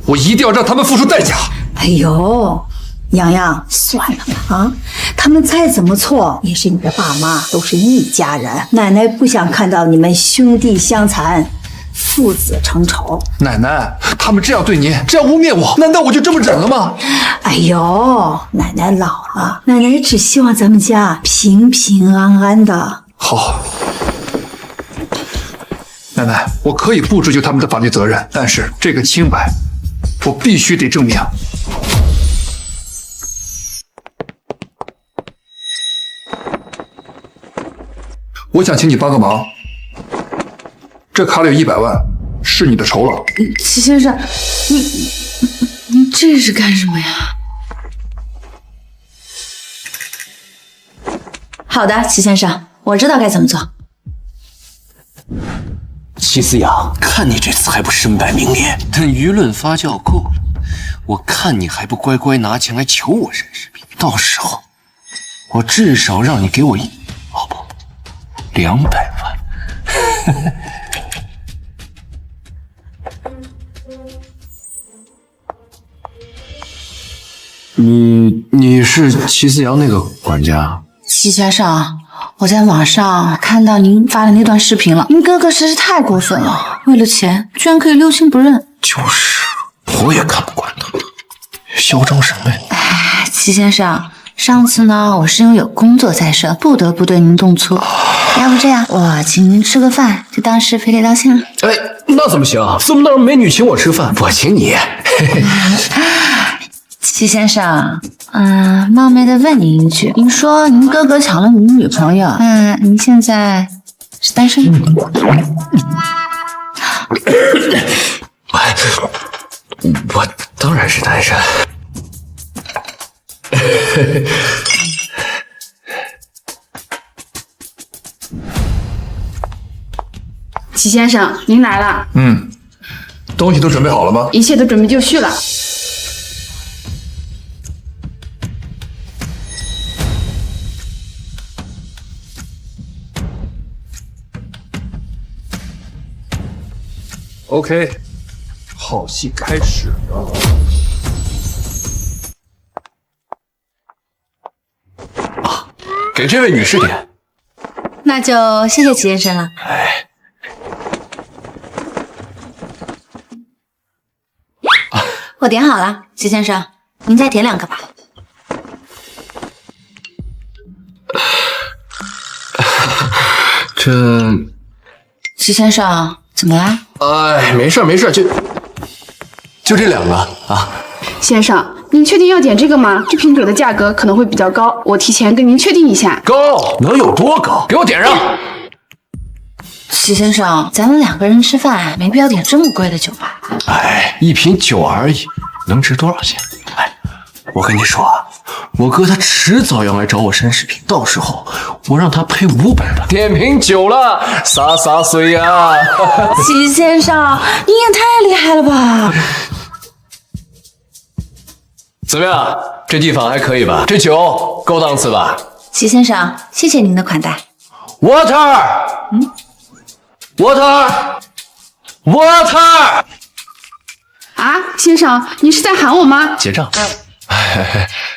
我一定要让他们付出代价。哎呦，洋洋，算了吧啊！他们再怎么错，也是你的爸妈，都是一家人。奶奶不想看到你们兄弟相残，父子成仇。奶奶，他们这样对您，这样污蔑我，难道我就这么忍了吗？哎呦，奶奶老了，奶奶只希望咱们家平平安安的。好，奶奶，我可以不追究他们的法律责任，但是这个清白，我必须得证明。我想请你帮个忙，这卡里有100万，是你的酬劳。齐先生，你这是干什么呀？好的，齐先生，我知道该怎么做。齐思阳，看你这次还不身败名裂，等舆论发酵够了，我看你还不乖乖拿钱来求我绅士币，到时候我至少让你给我200万。你是齐思阳那个管家？齐先生，我在网上看到您发的那段视频了，您哥哥实是太过分了，为了钱居然可以六亲不认。就是，我也看不惯他，嚣张什么呀？哎，齐先生，上次呢，我是因为有工作在身，不得不对您动粗。要不这样，我请您吃个饭，就当是赔礼道歉了。哎，那怎么行？怎么能让美女请我吃饭？我请你。齐先生，冒昧的问您一句，您说您哥哥抢了您女朋友，您现在是单身吗？我当然是单身。齐先生，您来了。东西都准备好了吗？一切都准备就绪了。OK， 好戏开始了。给这位女士点。那就谢谢齐先生了。我点好了，齐先生，您再点2个吧。这齐先生怎么啦？哎，没事没事，就这2个啊。先生，您确定要点这个吗？这品种的价格可能会比较高，我提前跟您确定一下。高能有多高？给我点上。齐先生，咱们2个人吃饭，没必要点这么贵的酒吧？哎，一瓶酒而已，能值多少钱？哎，我跟你说啊，我哥他迟早要来找我绅士品，到时候我让他赔500万。点瓶酒了，洒水呀！齐先生，你也太厉害了吧！怎么样？这地方还可以吧？这酒够档次吧？齐先生，谢谢您的款待。Water， 啊，先生，您是在喊我吗？结账。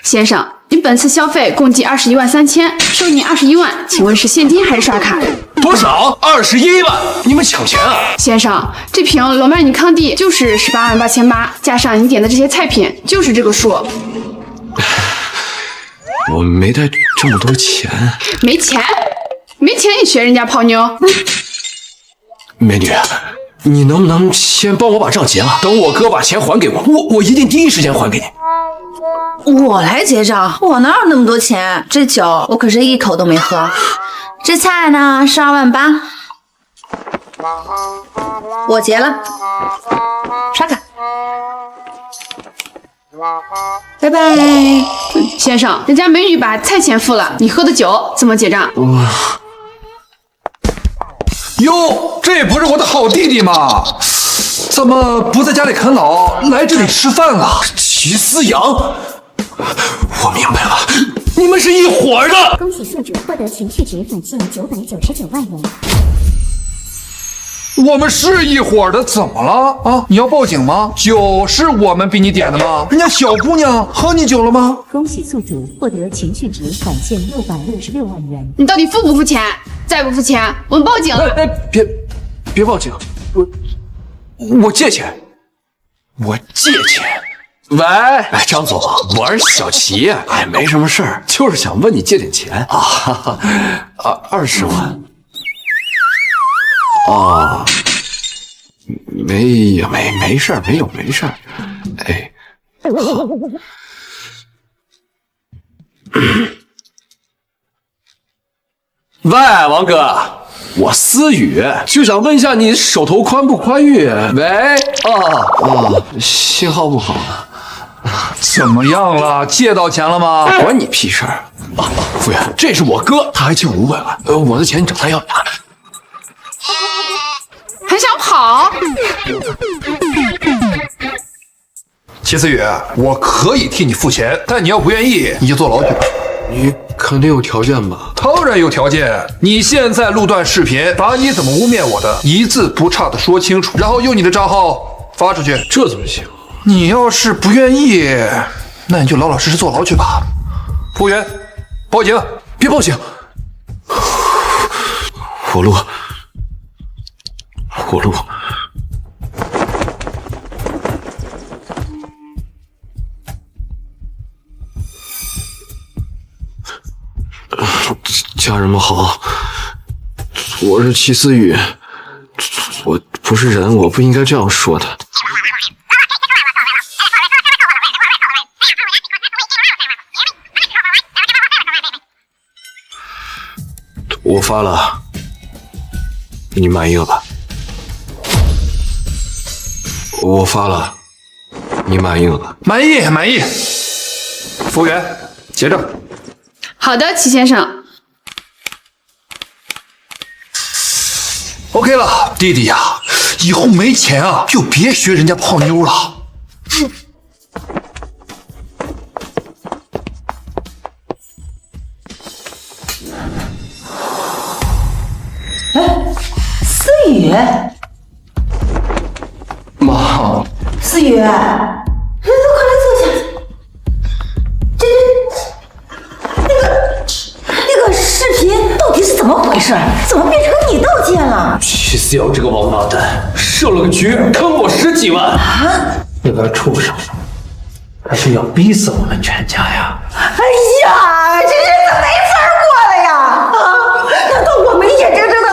先生，您本次消费共计21万3千，收您21万，请问是现金还是刷卡？多少？21万！你们抢钱啊！先生，这瓶罗曼尼康帝就是18万8800，加上您点的这些菜品，就是这个数。我没带这么多钱。没钱？没钱也学人家泡妞？美女，你能不能先帮我把账结了？等我哥把钱还给我，我一定第一时间还给你。我来结账，我哪有那么多钱？这酒我可是一口都没喝。这菜呢是2万8，我结了，刷卡，拜拜。先生，人家美女把菜钱付了，你喝的酒怎么结账？哟，这不是我的好弟弟吗？怎么不在家里啃老，来这里吃饭了？齐思阳，我明白了，你们是一伙的。恭喜宿主获得情绪值返现999万元。我们是一伙的，怎么了啊？你要报警吗？酒是我们逼你点的吗？人家小姑娘喝你酒了吗？恭喜宿主获得情绪值返现666万元。你到底付不付钱？再不付钱，我们报警。别报警，我借钱，喂，哎，张总，我是小齐，哎，没什么事儿，就是想问你借点钱啊，20万。啊，没事儿，没事儿，哎，好。喂，王哥，我思雨，就想问一下你手头宽不宽裕？喂，信号不好。怎么样了？借到钱了吗？关你屁事儿！服务员，这是我哥，他还欠我500万，我的钱你找他要呀。还想跑？齐思雨，我可以替你付钱，但你要不愿意，你就坐牢去吧。你肯定有条件吧？当然有条件。你现在录段视频，把你怎么污蔑我的一字不差的说清楚，然后用你的账号发出去。这怎么行？你要是不愿意，那你就老老实实坐牢去吧。服务员，报警！别报警！我录。家人们好，我是齐思雨，我不是人，我不应该这样说的。我发了，你满意了吧？我发了，你满意了吧？满意。服务员，结账。好的，齐先生。OK 了，弟弟呀，以后没钱啊，就别学人家泡妞了。思雨，妈，思雨，快来坐下。那个视频到底是怎么回事？怎么变成你道歉了？齐思瑶这个王八蛋设了个局，坑我10几万啊！那个畜生，他是要逼死我们全家呀！哎呀，这日子没法过了呀！难道我们眼睁睁的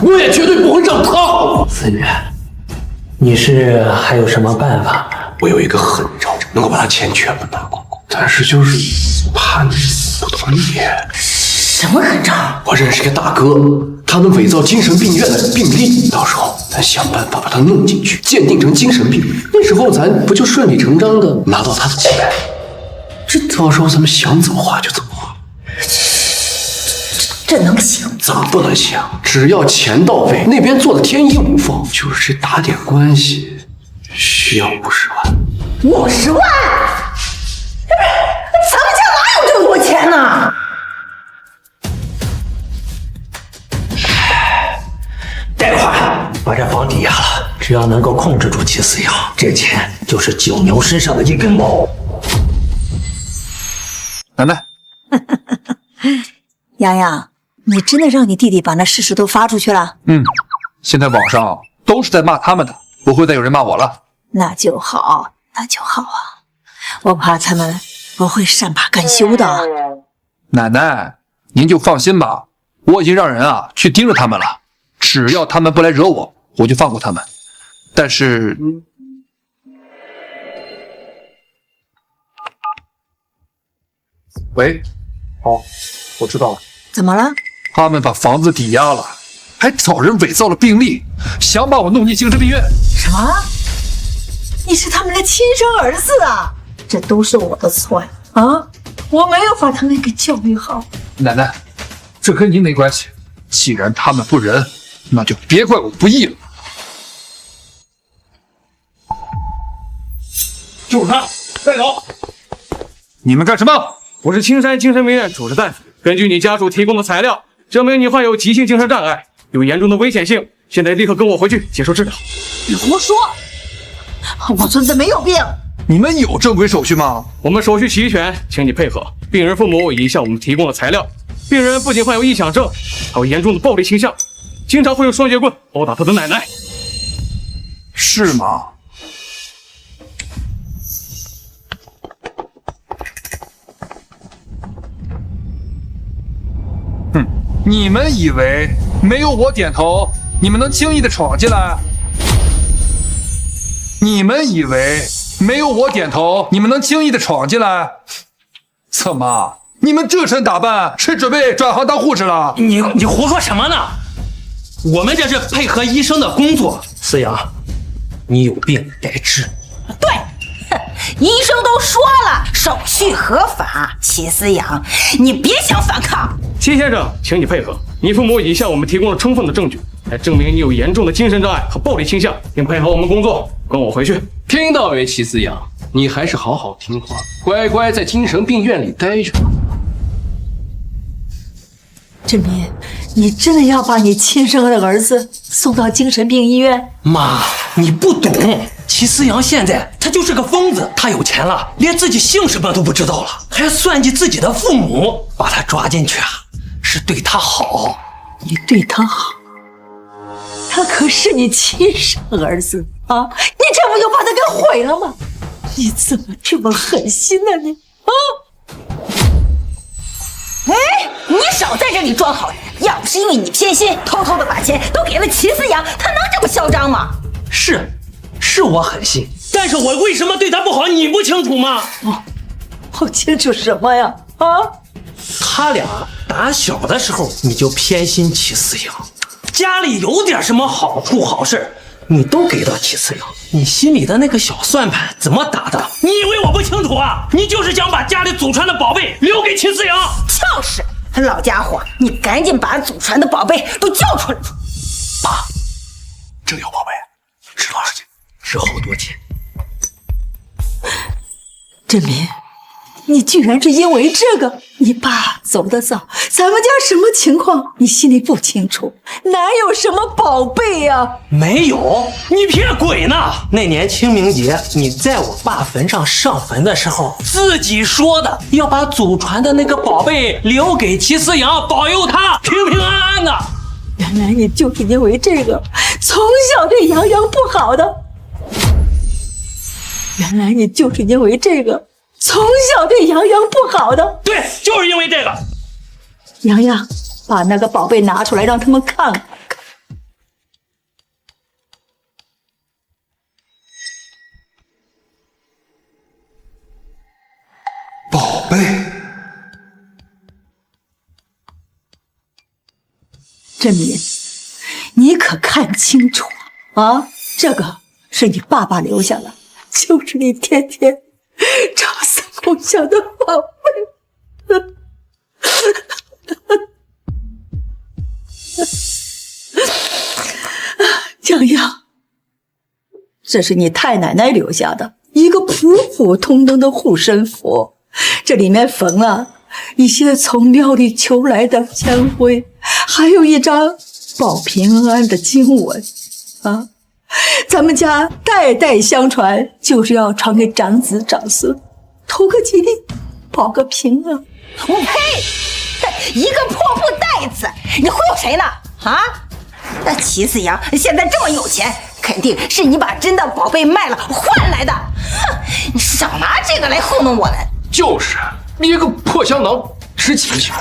我也绝对不会让他好。思雨，你是还有什么办法？我有一个狠招，能够把他钱全部拿光光，但是就是怕你死不得你。什么狠招？我认识个大哥，他能伪造精神病院的病历，到时候咱想办法把他弄进去，鉴定成精神病，那时候咱不就顺理成章的拿到他的钱？这到时候咱们想怎么花就怎么花。这能行？怎么不能行？只要钱到位，那边做的天衣无缝，就是这打点关系，需要50万。50万？咱们家哪有这么多钱呢？贷款把这房抵押了，只要能够控制住齐思阳，这钱就是九牛身上的一根毛。奶奶，洋洋，你真的让你弟弟把那事实都发出去了？现在网上都是在骂他们的，不会再有人骂我了。那就好，那就好啊！我怕他们不会善罢甘休的。奶奶，您就放心吧，我已经让人去盯着他们了，只要他们不来惹我，我就放过他们。但是，喂，好，我知道了。怎么了？他们把房子抵押了，还找人伪造了病历，想把我弄进精神病院。什么？你是他们的亲生儿子啊？这都是我的错呀！我没有把他们给教育好。奶奶，这跟您没关系。既然他们不仁，那就别怪我不义了。就是他，带走！你们干什么？我是青山精神病院主治大夫，根据你家属提供的材料，证明你患有急性精神障碍，有严重的危险性。现在立刻跟我回去接受治疗。你胡说！我孙子没有病。你们有正规手续吗？我们手续齐全，请你配合。病人父母已向我们提供了材料。病人不仅患有臆想症，还有严重的暴力倾向，经常会用双截棍殴打他的奶奶。是吗？你们以为没有我点头，你们能轻易的闯进来？你们以为没有我点头，你们能轻易的闯进来？怎么？你们这身打扮是准备转行当护士了？你胡说什么呢？我们这是配合医生的工作。思阳，你有病该治。对，医生都说了，手续合法。齐思阳，你别想反抗。齐先生，请你配合。你父母已向我们提供了充分的证据，来证明你有严重的精神障碍和暴力倾向，并配合我们工作。跟我回去。听到没，齐思阳，你还是好好听话，乖乖在精神病院里待着。志民，你真的要把你亲生的儿子送到精神病医院？妈，你不懂，齐思阳现在他就是个疯子，他有钱了，连自己姓什么都不知道了，还算计自己的父母，把他抓进去是对他好。你对他好，他可是你亲生儿子啊！你这不就把他给毁了吗？你怎么这么狠心呢你？哎，你少在这里装好人！要不是因为你偏心，偷偷的把钱都给了齐思阳，他能这么嚣张吗？是我狠心，但是我为什么对他不好，你不清楚吗？我清楚什么呀？他俩打小的时候你就偏心齐思阳，家里有点什么好处好事，你都给到齐思阳，你心里的那个小算盘怎么打的？你以为我不清楚啊？你就是想把家里祖传的宝贝留给齐思阳。就是，老家伙，你赶紧把祖传的宝贝都交出来！爸，这条宝贝值多少钱？值好多钱。志民，你居然是因为这个？你爸走得早，咱们家什么情况你心里不清楚？哪有什么宝贝呀？没有，你骗鬼呢！那年清明节，你在我爸坟上上坟的时候，自己说的要把祖传的那个宝贝留给齐思阳，保佑他平平安安的。原来你就是因为这个，从小对洋洋不好的。原来你就是因为这个，从小对洋洋不好的。对，就是因为这个。洋洋，把那个宝贝拿出来，让他们看看。贝。振民，你可看清楚啊！这个是你爸爸留下的，就是你天天朝思暮想的宝贝。洋洋，这是你太奶奶留下的一个普普通通的护身符，这里面缝了一些从庙里求来的签徽，还有一张保平安的经文啊！咱们家代代相传，就是要传给长子长孙，图个吉利，保个平安。我呸！一个破布袋子，你忽悠谁呢？啊？那齐思阳现在这么有钱，肯定是你把真的宝贝卖了换来的。哼，你少拿这个来糊弄我们。就是，你一个破香囊值几个钱？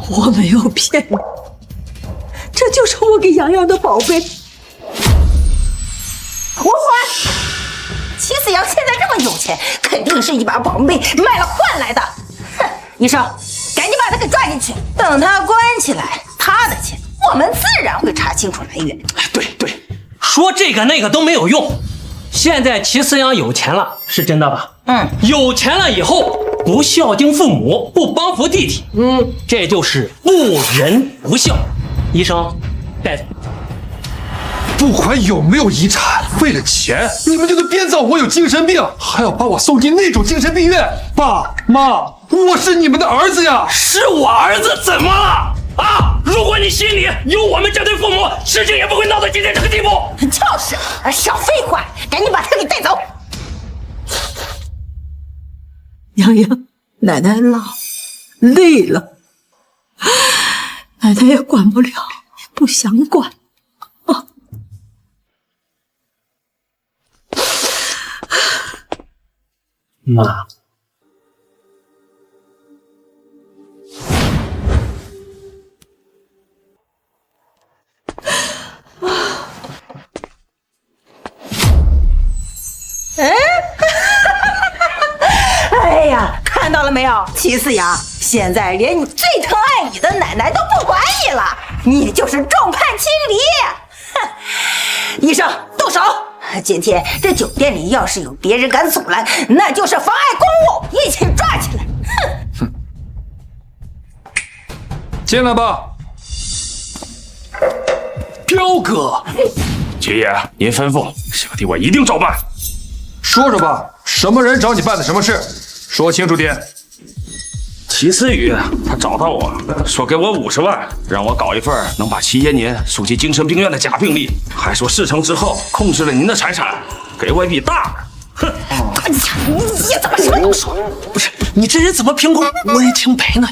我没有骗你，这就是我给洋洋的宝贝。我还！齐思阳现在这么有钱，肯定是你把宝贝卖了换来的。哼，医生，赶紧把他给抓进去，等他关起来，他的钱我们自然会查清楚来源。对，说这个那个都没有用。现在齐思阳有钱了，是真的吧？有钱了以后不孝敬父母，不帮扶弟弟，这就是不仁不孝。医生，带走。不管有没有遗产，为了钱，你们就能编造我有精神病，还要把我送进那种精神病院。爸妈，我是你们的儿子呀！是我儿子，怎么了？啊！如果你心里有我们这对父母，事情也不会闹到今天这个地步。就是，少废话，赶紧把他给带走。洋洋，奶奶累了，奶奶也管不了，也不想管。妈，哎呀，看到了没有，齐思阳，现在连你最疼爱你的奶奶都不管你了，你就是众叛亲离。哼！医生，动手！今天这酒店里要是有别人敢阻拦，那就是妨碍公务，一起抓起来！哼！进来吧，彪哥。齐爷，您吩咐，小弟我一定照办。说说吧，什么人找你办的什么事？说清楚点。齐思雨，他找到我说给我50万，让我搞一份能把齐爷您送进精神病院的假病历，还说事成之后控制了您的财产，给我一笔大的。哼！哎呀，你怎么什么都说？不是你这人怎么凭空我也清白呢？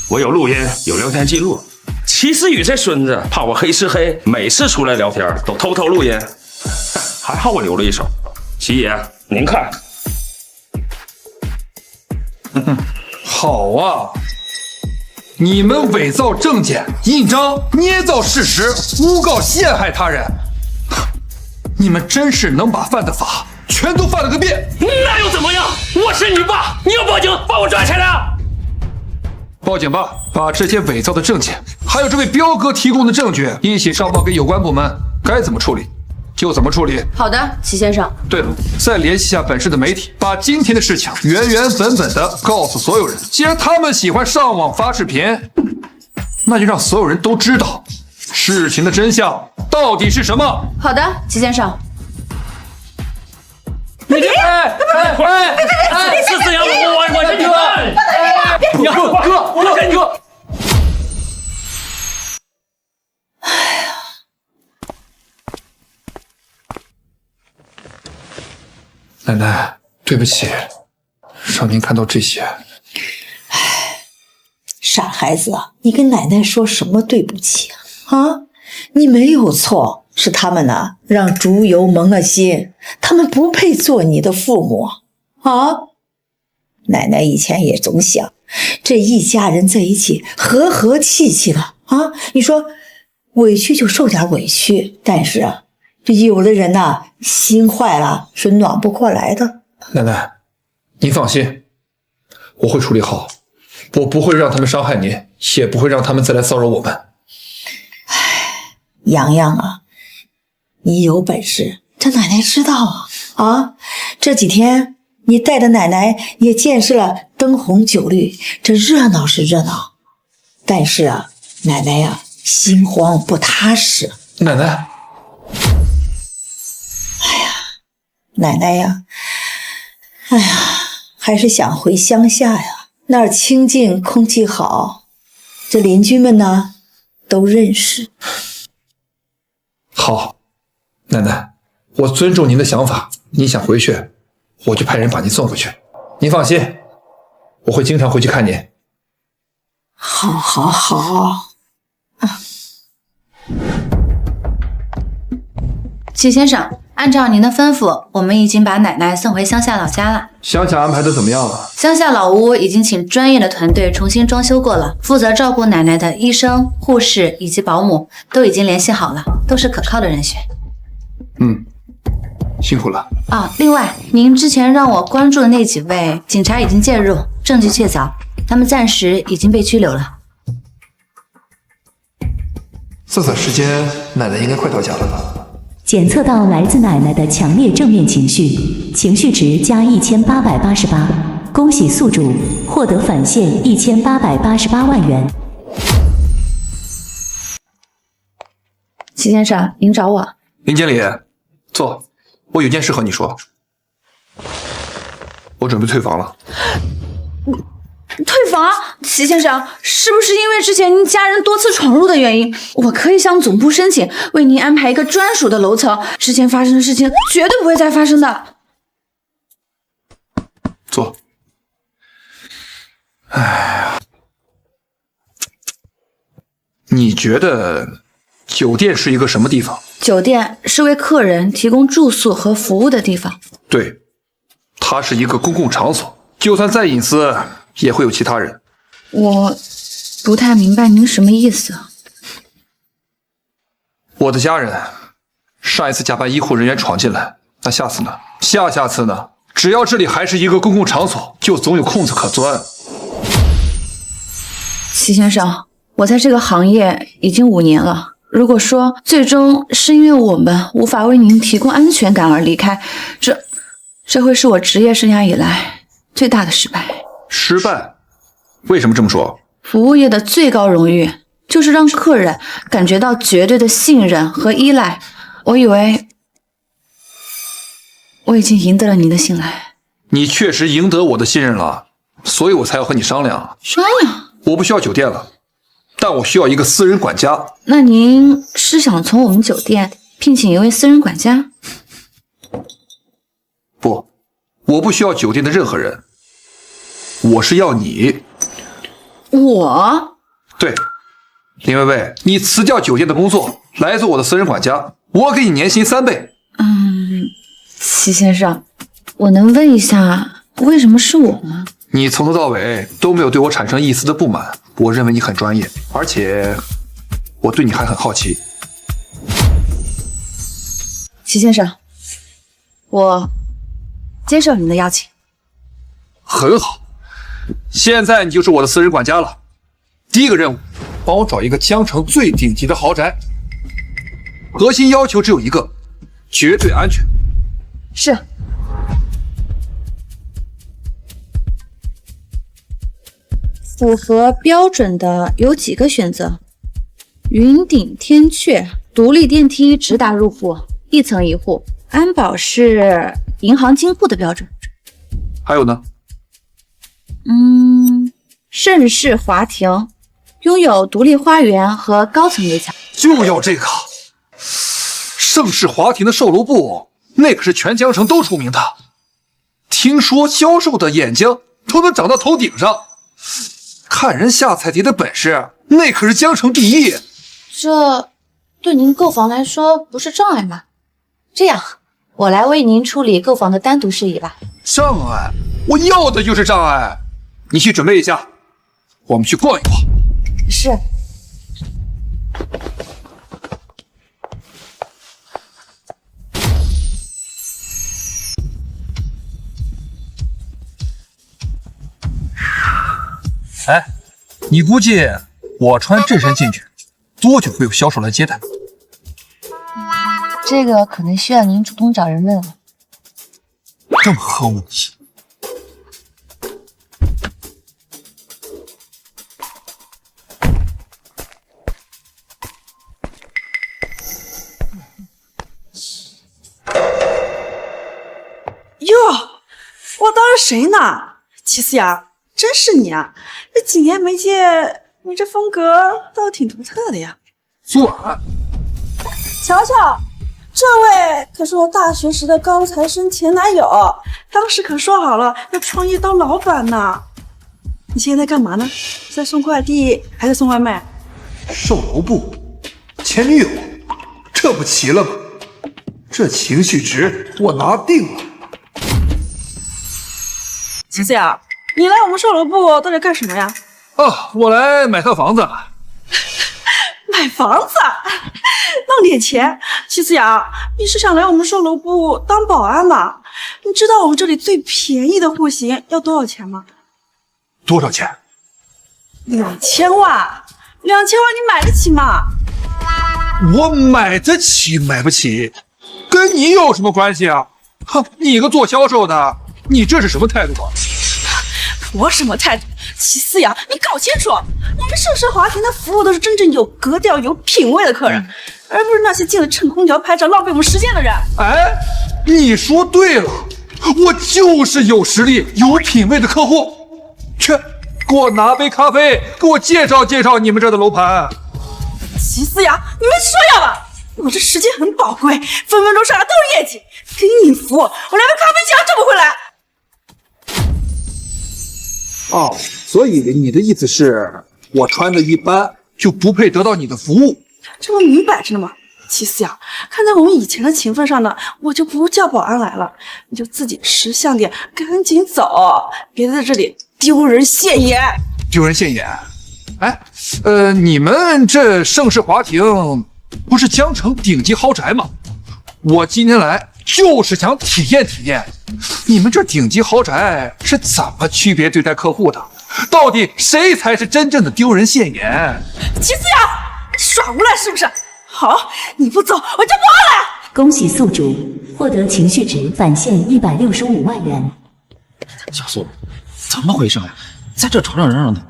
我有录音，有聊天记录。齐思雨这孙子怕我黑吃黑，每次出来聊天都偷偷录音，还好我留了一手。齐爷，您看。好啊，你们伪造证件、印章、捏造事实、诬告陷害他人，你们真是能把犯的法全都犯了个遍。那又怎么样？我是你爸，你要报警把我抓起来啊！报警吧，把这些伪造的证件，还有这位彪哥提供的证据一起上报给有关部门，该怎么处理就怎么处理。好的，齐先生。对了，再联系下本市的媒体，把今天的事情原原本本的告诉所有人。既然他们喜欢上网发视频，那就让所有人都知道事情的真相到底是什么。好的，齐先生。你别！思阳，我是你爸！哥！哎呀，奶奶，对不起，让您看到这些。傻孩子啊，你跟奶奶说什么对不起啊？啊，你没有错，是他们呢让竹油蒙了心，他们不配做你的父母啊。奶奶以前也总想，这一家人在一起和和气气的啊，你说委屈就受点委屈，但是啊，这有的人呐，心坏了是暖不过来的。奶奶，您放心，我会处理好，我不会让他们伤害您，也不会让他们再来骚扰我们。洋洋啊，你有本事，这奶奶知道啊！这几天你带着奶奶也见识了灯红酒绿，这热闹是热闹，但是啊，奶奶呀，心慌不踏实。奶奶，奶奶呀，哎呀，还是想回乡下呀，那儿清静，空气好，这邻居们呢都认识。好，奶奶，我尊重您的想法，你想回去，我就派人把您送回去。您放心，我会经常回去看您。好，好，好。齐先生，按照您的吩咐，我们已经把奶奶送回乡下老家了。乡下安排的怎么样了？乡下老屋已经请专业的团队重新装修过了，负责照顾奶奶的医生、护士以及保姆都已经联系好了，都是可靠的人选。辛苦了。另外，您之前让我关注的那几位警察已经介入，证据确凿，他们暂时已经被拘留了。算算时间，奶奶应该快到家了吧？检测到来自奶奶的强烈正面情绪，情绪值加1888，恭喜宿主获得返现1888万元。齐先生，您找我？林经理，坐，我有件事和你说。我准备退房了。退房？齐先生，是不是因为之前您家人多次闯入的原因？我可以向总部申请，为您安排一个专属的楼层，之前发生的事情绝对不会再发生的。坐。哎呀，你觉得酒店是一个什么地方？酒店是为客人提供住宿和服务的地方。对，它是一个公共场所，就算再隐私，也会有其他人。我不太明白您什么意思。我的家人上一次假扮医护人员闯进来，那下次呢？下次呢？只要这里还是一个公共场所，就总有空子可钻。齐先生，我在这个行业已经5年了。如果说最终是因为我们无法为您提供安全感而离开，这会是我职业生涯以来最大的失败。失败？为什么这么说？服务业的最高荣誉就是让客人感觉到绝对的信任和依赖。我以为我已经赢得了您的信赖。你确实赢得我的信任了，所以我才要和你商量。商量？我不需要酒店了，但我需要一个私人管家。那您是想从我们酒店聘请一位私人管家？不，我不需要酒店的任何人，我是要你。我？对，林薇薇，你辞掉酒店的工作，来做我的私人管家，我给你年薪3倍。齐先生，我能问一下，为什么是我吗？你从头到尾都没有对我产生一丝的不满，我认为你很专业，而且我对你还很好奇。齐先生，我接受您的邀请。很好，现在你就是我的私人管家了。第一个任务，帮我找一个江城最顶级的豪宅，核心要求只有一个，绝对安全。是。符合标准的有几个选择：云顶天阙，独立电梯直达入户，1层1户，安保是银行金库的标准。还有呢？盛世华庭，拥有独立花园和高层围墙。就要这个。盛世华庭的售楼部，那可是全江城都出名的。听说销售的眼睛都能长到头顶上，看人下菜碟的本事，那可是江城第一。这对您购房来说不是障碍吗？这样，我来为您处理购房的单独事宜吧。障碍？我要的就是障碍。你去准备一下，我们去逛一逛。是。哎，你估计我穿这身进去，多久会有销售来接待？这个可能需要您主动找人问了。这么呵护你？哟，我当着谁呢？齐思阳，真是你啊！这几年没见，你这风格倒挺独特的呀。苏婉，瞧瞧，这位可是我大学时的高材生前男友，当时可说好了要创业当老板呢。你现在在干嘛呢？在送快递还是送外卖？售楼部，前女友，这不齐了吗？这情绪值我拿定了。齐思阳，你来我们售楼部到底干什么呀？啊，我来买套房子。买房子，弄点钱。齐思阳，你是想来我们售楼部当保安吗？你知道我们这里最便宜的户型要多少钱吗？多少钱？2000万，2000万你买得起吗？我买得起，买不起，跟你有什么关系啊？哼，你个做销售的，你这是什么态度啊？我什么态度？齐思阳，你搞清楚，我们盛世华庭的服务都是真正有格调、有品位的客人，而不是那些进了蹭空调拍照浪费我们时间的人。哎，你说对了，我就是有实力、有品位的客户。去，给我拿杯咖啡，给我介绍介绍你们这的楼盘。齐思阳，你没说要吧？我这时间很宝贵，分分钟上来都是业绩，给你服务，我连杯咖啡钱都挣不回来。哦，所以你的意思是我穿的一般就不配得到你的服务？这不明摆着呢吗？齐思阳，看在我们以前的情分上呢，我就不叫保安来了，你就自己识相点，赶紧走，别在这里丢人现眼。丢人现眼？哎，你们这盛世华庭不是江城顶级豪宅吗？我今天来就是想体验体验，你们这顶级豪宅是怎么区别对待客户的？到底谁才是真正的丢人现眼？齐思阳，你耍无赖是不是？好，你不走我就不安了。恭喜宿主获得情绪值返现165万元。小苏，怎么回事呀？在这吵吵嚷嚷的。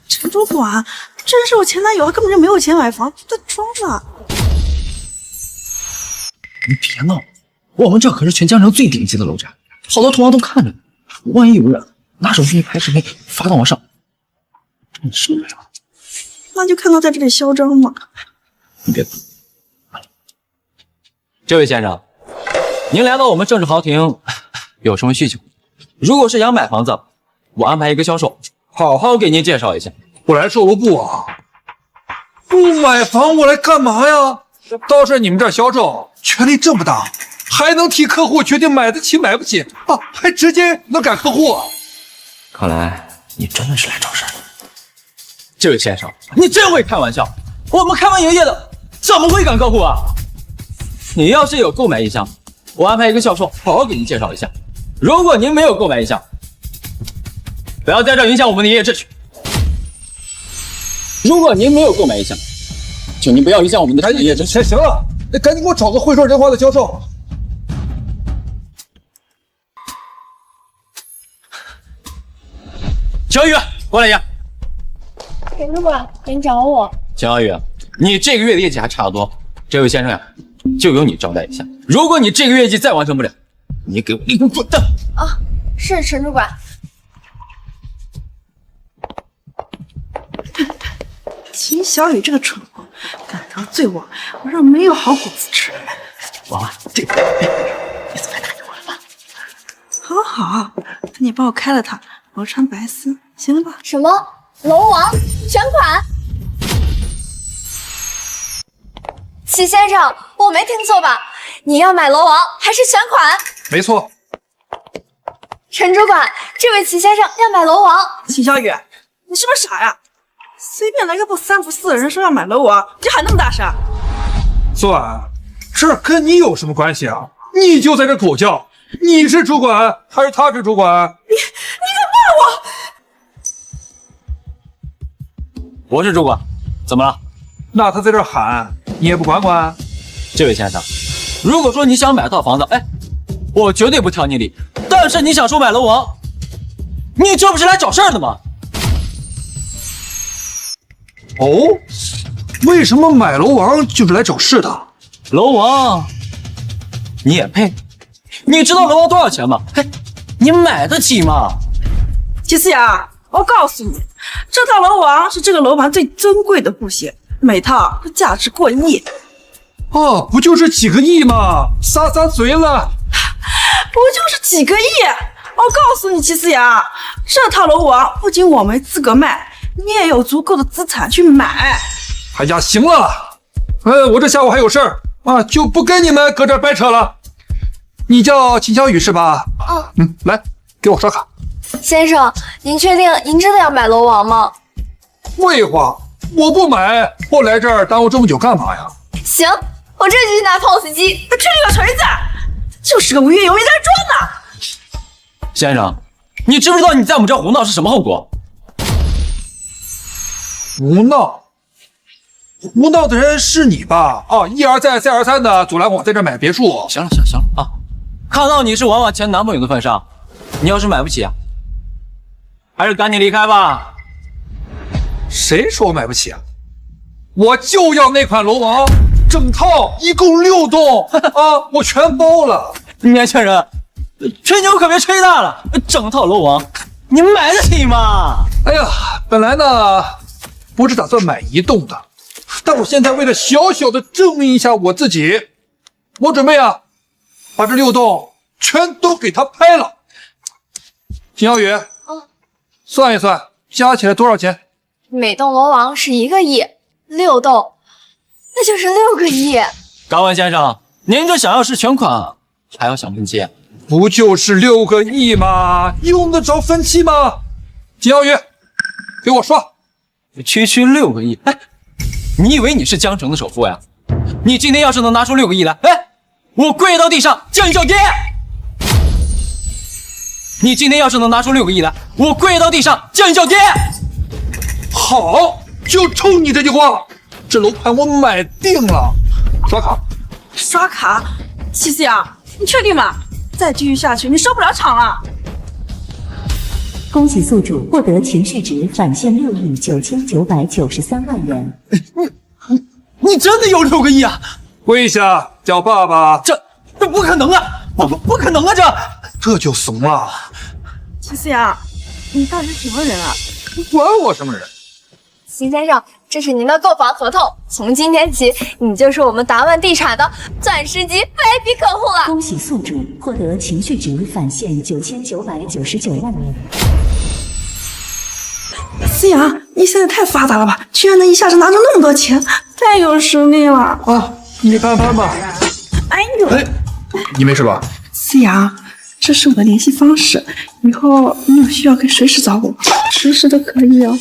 陈主管，这人是我前男友，他根本就没有钱买房，在装呢。你别闹，我们这可是全江城最顶级的楼宅，好多同行都看着呢。万一有人拿手机拍视频发到网上，你受不了。那就看他在这里嚣张嘛。你别动。这位先生，您来到我们盛世豪庭有什么需求？如果是想买房子，我安排一个销售，好好给您介绍一下。我来售楼部啊，不买房我来干嘛呀？倒是你们这销售权力这么大，还能替客户决定买得起买不起啊，还直接能赶客户。看来你真的是来找事儿的。这位先生，你真会开玩笑，我们开完营业的怎么会赶客户啊？你要是有购买意向，我安排一个销售好好给您介绍一下。如果您没有购买意向，不要在这影响我们的营业秩序。如果您没有购买意向，请您不要影响我们的营业秩序。行了，赶紧给我找个会说人话的销售。乔宇，过来一下。陈主管，您找我。乔宇，你这个月的业绩还差得多，这位先生呀，就由你招待一下。如果你这个业绩再完成不了，你给我立刻滚蛋！啊，是陈主管。秦小雨这个蠢货，敢得罪我，我让没有好果子吃。娃娃，这个你怎么打给我了吧？好好，那你帮我开了它，我穿白丝，行了吧？什么？楼王全款？齐先生，我没听错吧？你要买楼王还是全款？没错。陈主管，这位齐先生要买楼王。秦小雨，你是不是傻呀？随便来个不三不四的人说要买楼王，你喊那么大声？苏婉，这跟你有什么关系啊？你就在这狗叫，你是主管还是他是主管？你敢骂我？我是主管，怎么了？那他在这喊，你也不管管？这位先生，如果说你想买套房子，我绝对不挑你理。但是你想收买楼王，你这不是来找事儿的吗？哦，为什么买楼王就是来找事的？楼王，你也配？你知道楼王多少钱吗？你买得起吗？齐思雅，我告诉你，这套楼王是这个楼盘最珍贵的户型，每套都价值过亿。哦，不就是几个亿吗？撒嘴了。不就是几个亿？我告诉你，齐思雅，这套楼王不仅我没资格卖，你也有足够的资产去买。哎呀，行了，我这下午还有事儿啊，就不跟你们搁这儿掰扯了。你叫秦小雨是吧？来，给我刷卡。先生，您确定您真的要买楼王吗？废话，我不买，我来这儿耽误这么久干嘛呀？行，我这就去拿 POS 机。他吹你个锤子，就是个无业游民在这装呢。先生，你知不知道你在我们这胡闹是什么后果？胡闹？胡闹的人是你吧？啊，一而再，再而三的阻拦我在这买别墅。行了啊！看到你是王婉前男朋友的份上，你要是买不起啊，还是赶紧离开吧。谁说我买不起啊？我就要那款楼王，整套一共6栋啊，我全包了。年轻人，吹牛可别吹大了，整套楼王你买得起吗？哎呀，本来呢不是打算买1栋的，但我现在为了小小的证明一下我自己，我准备啊把这6栋全都给他拍了。秦小雨，算一算，加起来多少钱？每栋楼王是1个亿，6栋那就是6个亿。高文先生，您这想要是全款，还要想分期？不就是6个亿吗？用得着分期吗？秦小雨，给我刷。区6个亿，你以为你是江城的首富呀？你今天要是能拿出6个亿来，我跪到地上叫你叫爹！你今天要是能拿出6个亿来，我跪到地上叫你叫爹！好，就冲你这句话，这楼盘我买定了。刷卡。刷卡？齐思雅，你确定吗？再继续下去，你收不了场了。恭喜宿主获得情绪值返现6.9993万元。你真的有6个亿啊？跪下，叫爸爸。这不可能啊！不可能啊！这就怂了。齐思雅，你到底是什么人啊？你管我什么人？秦先生，这是您的购房合同，从今天起，你就是我们达万地产的钻石级 VIP 客户了。恭喜宿主获得情绪值返现9999万元。思雅，你现在太发达了吧，居然能一下子拿出那么多钱，太有实力了啊！你看看吧。哎呦，你没事吧？思雅，这是我的联系方式，以后你有需要可以随时找我，随时都可以哦。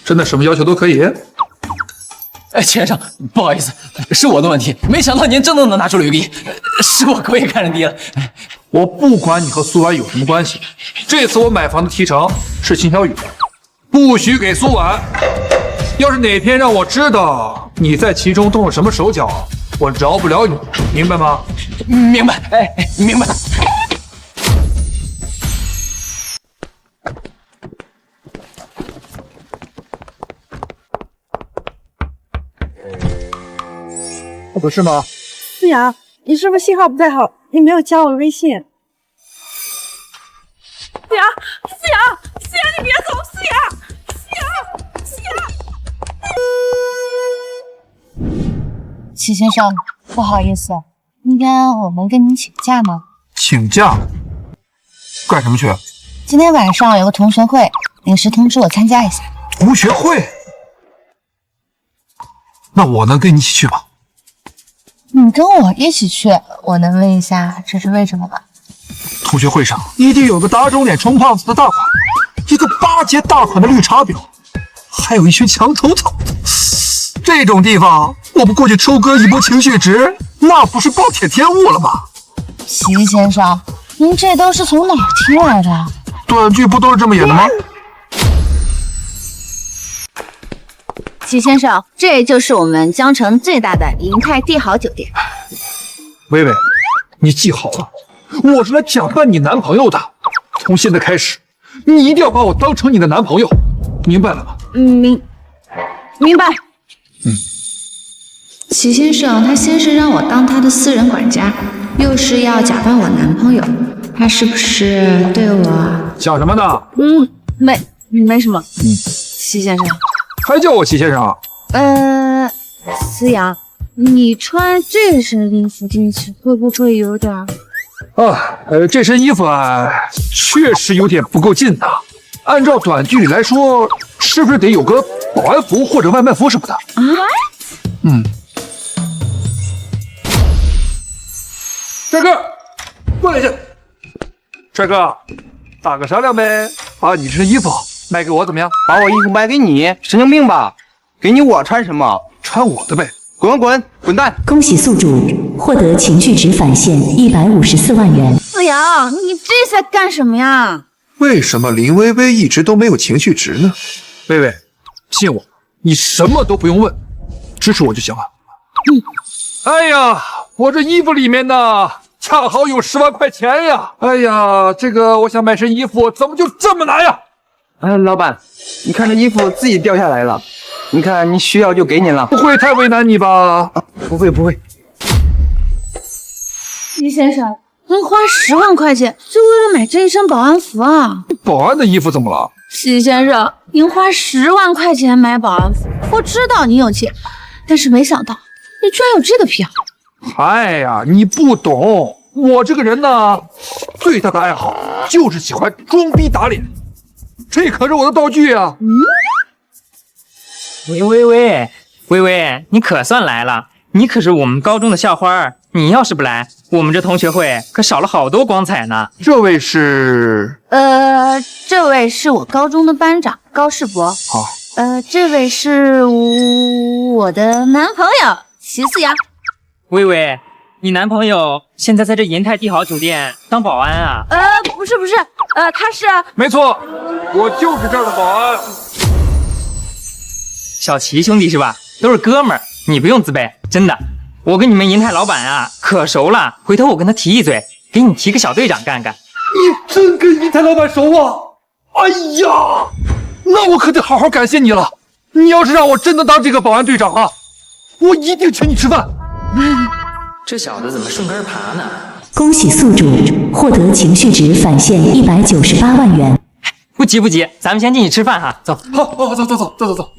真的什么要求都可以？先生，不好意思，是我的问题，没想到您真的能拿出6个亿，是我可以看人低了。我不管你和苏婉有什么关系，这次我买房的提成是秦小雨的，不许给苏婉。要是哪天让我知道你在其中动了什么手脚，我饶不了你，明白吗？明白，明白。不是吗？思雅，你是不是信号不太好？你没有加我微信。思雅，你别走！思雅。齐先生，不好意思，应该我能跟您请假吗？请假？干什么去？今天晚上有个同学会，临时通知我参加一下。同学会？那我能跟你一起去吗？你跟我一起去，我能问一下这是为什么吗？同学会上一定有个打肿脸充胖子的大款，一个8节大款的绿茶婊，还有一群墙头草。这种地方我不过去抽割一波情绪值，那不是暴殄天物了吗？齐先生，您这都是从哪儿听来的？短剧不都是这么演的吗？齐先生，这就是我们江城最大的银泰帝豪酒店。薇薇，你记好了，我是来假扮你男朋友的。从现在开始，你一定要把我当成你的男朋友，明白了吗？明白。齐先生，他先是让我当他的私人管家，又是要假扮我男朋友，他是不是对我？想什么呢？没什么。齐先生，还叫我齐先生啊？思阳，你穿这身衣服进去会不会有点？这身衣服啊，确实有点不够劲呐。按照短距离来说，是不是得有个保安服或者外卖服什么的？帅哥，过来一下。帅哥，打个商量呗，把你这身衣服卖给我怎么样？把我衣服卖给你，神经病吧？给你我穿什么？穿我的呗。滚蛋！恭喜宿主获得情绪值返现154万元。思阳，你这在干什么呀？为什么林薇薇一直都没有情绪值呢？薇薇，信我，你什么都不用问，支持我就行了。哎呀，我这衣服里面呢，恰好有10万块钱呀！哎呀，这个我想买身衣服，怎么就这么难呀？老板，你看这衣服自己掉下来了，你看你需要就给你了。不会太为难你吧？不会。齐先生，您花10万块钱就为了买这一身保安服啊？保安的衣服怎么了？齐先生，您花10万块钱买保安服，我知道你有钱，但是没想到你居然有这个癖好。哎呀，你不懂，我这个人呢，最大的爱好就是喜欢装逼打脸，这可是我的道具啊。薇薇，你可算来了，你可是我们高中的校花，你要是不来，我们这同学会可少了好多光彩呢。这位是？这位是我高中的班长高世博。好。这位是我的男朋友齐思阳。薇薇，你男朋友现在在这银泰帝豪酒店当保安啊？不是，他是……没错，我就是这儿的保安。小齐兄弟是吧？都是哥们儿，你不用自卑，真的。我跟你们银泰老板啊可熟了，回头我跟他提一嘴，给你提个小队长干干。你真跟银泰老板熟啊？哎呀，那我可得好好感谢你了。你要是让我真的当这个保安队长啊，我一定请你吃饭。这小子怎么顺根爬呢？恭喜宿主获得情绪值返现198万元。不急，咱们先进去吃饭哈，走。好，走。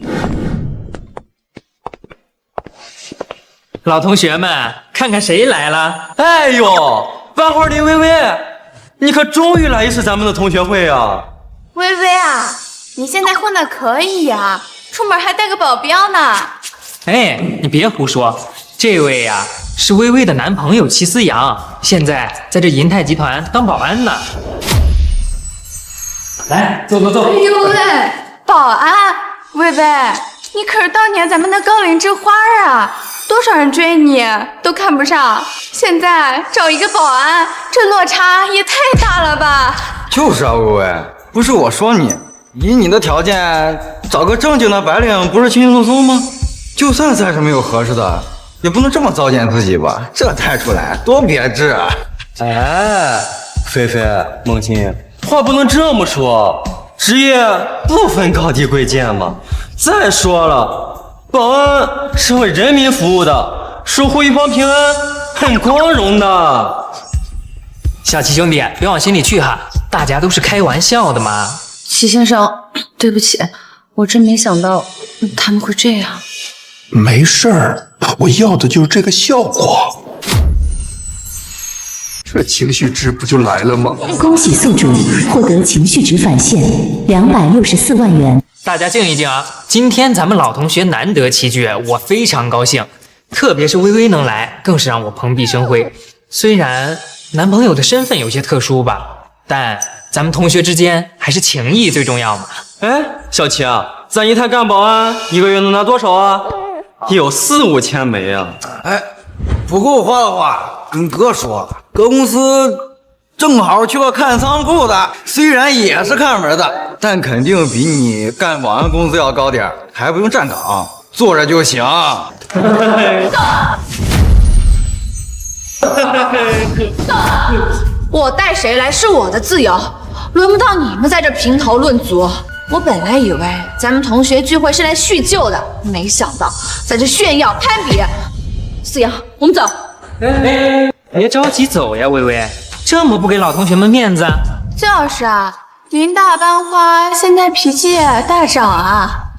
老同学们，看看谁来了！哎呦，班花林薇薇，你可终于来一次咱们的同学会啊！薇薇啊，你现在混得可以呀，出门还带个保镖呢。哎，你别胡说，这位呀是薇薇的男朋友齐思阳，现在在这银泰集团当保安呢。来，坐。哎呦喂，保安，薇薇，你可是当年咱们的高岭之花啊！多少人追你都看不上，现在找一个保安，这落差也太大了吧？就是啊，薇薇，不是我说你，以你的条件，找个正经的白领不是轻轻松松吗？就算再是没有合适的，也不能这么糟践自己吧？这带出来多别致啊！哎，菲菲、梦欣，话不能这么说，职业不分高低贵贱嘛。再说了。保安是为人民服务的，守护一方平安，很光荣的。小齐兄弟，别往心里去哈，大家都是开玩笑的嘛。齐先生，对不起，我真没想到他们会这样。没事儿，我要的就是这个效果。这情绪值不就来了吗？恭喜宿主获得情绪值返现264万元。大家静一静啊！今天咱们老同学难得齐聚，我非常高兴。特别是薇薇能来，更是让我蓬荜生辉。虽然男朋友的身份有些特殊吧，但咱们同学之间还是情谊最重要嘛。哎，小齐啊，咱一泰干保安一个月能拿多少啊？有4、5千没啊？哎，不够花的话，跟哥说，哥公司正好缺个看仓库的，虽然也是看门的，但肯定比你干保安工资要高点，还不用站岗。坐着就行。我带谁来是我的自由，轮不到你们在这评头论足。我本来以为咱们同学聚会是来叙旧的，没想到在这炫耀攀比。思阳，我们走。别着急走呀，微微，这么不给老同学们面子。就是啊，林大班花现在脾气大涨啊，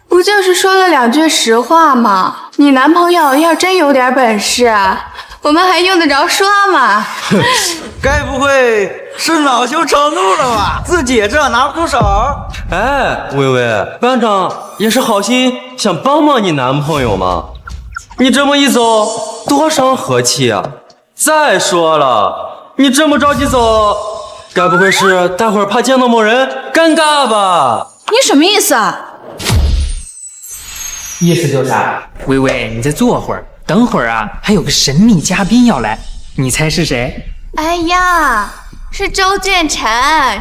不就是说了2句实话吗？你男朋友要真有点本事，我们还用得着说吗？该不会是恼羞成怒了吧？自己这拿不出手。哎，微微，班长也是好心想帮帮你男朋友嘛。你这么一走，多伤和气啊！再说了，你这么着急走，该不会是待会儿怕见到某人尴尬吧？你什么意思啊？意思就是微微，你再坐会儿，等会儿啊，还有个神秘嘉宾要来，你猜是谁？哎呀，是周俊辰，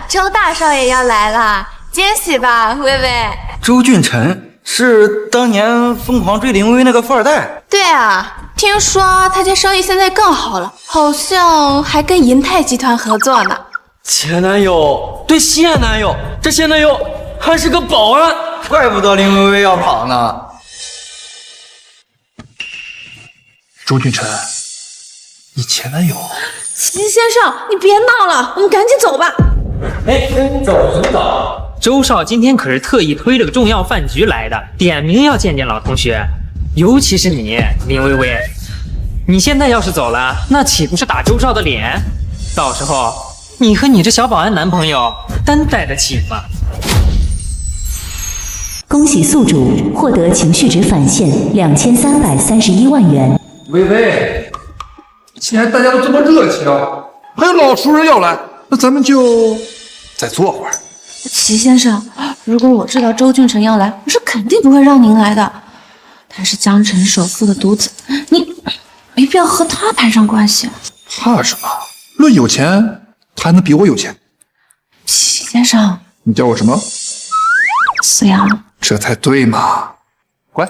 周大少爷要来了，惊喜吧，微微？周俊辰是当年疯狂追林薇那个富二代。对啊，听说他家生意现在更好了，好像还跟银泰集团合作呢。前男友对现男友，这现男友还是个保安，怪不得林薇薇要跑呢。周俊辰，你前男友？齐先生，你别闹了，我们赶紧走吧。哎，走什么走？周少今天可是特意推了个重要饭局来的，点名要见见老同学，尤其是你林薇薇，你现在要是走了，那岂不是打周少的脸？到时候你和你这小保安男朋友担待得起吗？恭喜宿主获得情绪值返现2331万元。薇薇，既然大家都这么热情，还有老熟人要来，那咱们就再坐会儿。齐先生，如果我知道周俊辰要来，我是肯定不会让您来的。他是江城首富的独子，你没必要和他攀上关系。怕什么？论有钱，他还能比我有钱。齐先生，你叫我什么？思阳。这才对嘛。乖。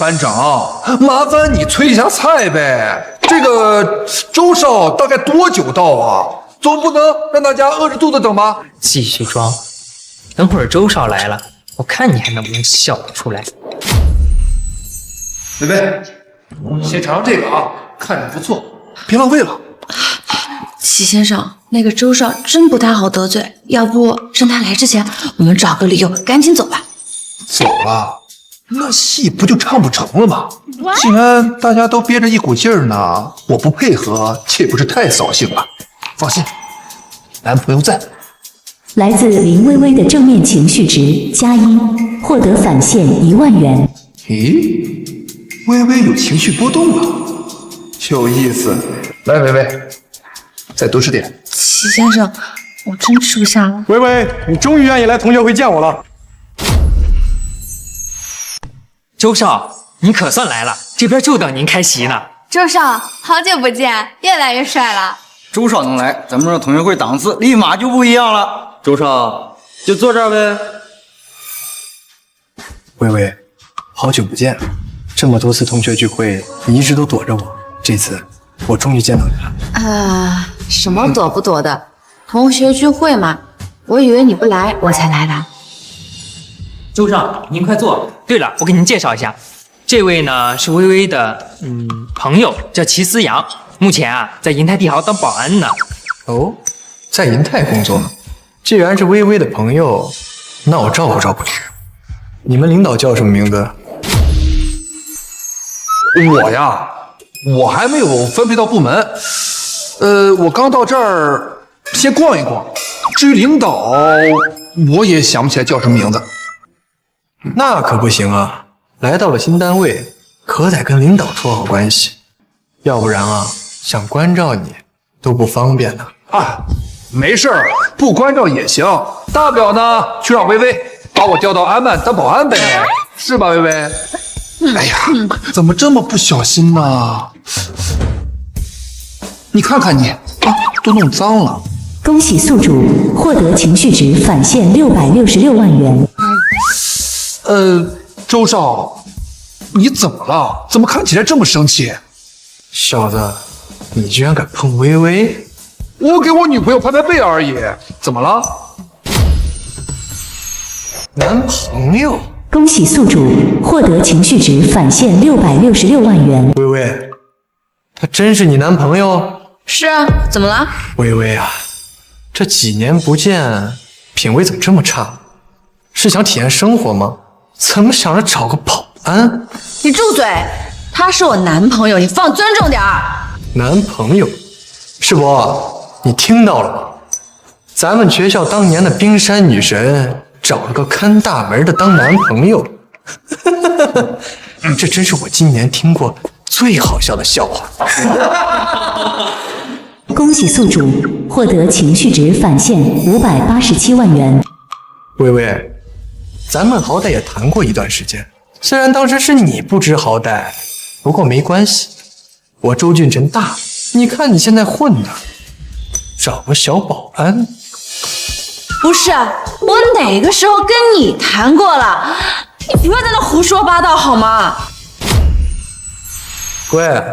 班长，麻烦你催一下菜呗。这个周少大概多久到啊？总不能让大家饿着肚子等吧？继续装，等会儿周少来了，我看你还能不能笑得出来。薇薇，先尝尝这个啊，看着不错，别浪费了。齐先生，那个周少真不太好得罪，要不趁他来之前，我们找个理由赶紧走吧。走了，那戏不就唱不成了吗？既然大家都憋着一股劲儿呢，我不配合，岂不是太扫兴了？放心，男朋友在。来自林薇薇的正面情绪值+1，获得返现1万元。咦，微微有情绪波动了，有意思。来，微微，再多吃点。齐先生，我真吃不下了。微微，你终于愿意来同学会见我了。周少，你可算来了，这边就等您开席呢。周少，好久不见，越来越帅了。周少能来，咱们这同学会档次立马就不一样了。周少，就坐这儿呗。微微，好久不见，这么多次同学聚会，你一直都躲着我，这次我终于见到你了。什么躲不躲的？同学聚会嘛，我以为你不来，我才来的。周少，您快坐。对了，我给您介绍一下，这位呢是微微的朋友，叫齐思阳，目前啊在银泰帝豪当保安呢。哦，在银泰工作。既然是微微的朋友，那我照顾照顾你。你们领导叫什么名字？我呀，我还没有分配到部门，我刚到这儿，先逛一逛。至于领导，我也想不起来叫什么名字。那可不行啊！来到了新单位，可得跟领导处好关系，要不然啊，想关照你都不方便呢。啊，没事儿，不关照也行，大不了呢，去让微微把我调到安曼当保安呗，是吧，微微？哎呀，怎么这么不小心呢？你看看你啊，都弄脏了。恭喜宿主获得情绪值返现666万元。周少，你怎么了？怎么看起来这么生气？小子，你居然敢碰微微！我给我女朋友拍拍背而已，怎么了？男朋友？恭喜宿主获得情绪值返现666万元。微微，他真是你男朋友？是啊，怎么了？微微啊，这几年不见，品味怎么这么差？是想体验生活吗？怎么想着找个保安？你住嘴！他是我男朋友，你放尊重点儿。男朋友？世博，你听到了吗？咱们学校当年的冰山女神找了个看大门的当男朋友，这真是我今年听过最好笑的笑话。恭喜宿主获得情绪值返现587万元。微微，咱们好歹也谈过一段时间，虽然当时是你不知好歹，不过没关系，我周俊辰大，你看你现在混的，找个小保安。不是，我哪个时候跟你谈过了？你不要在那胡说八道好吗？乖，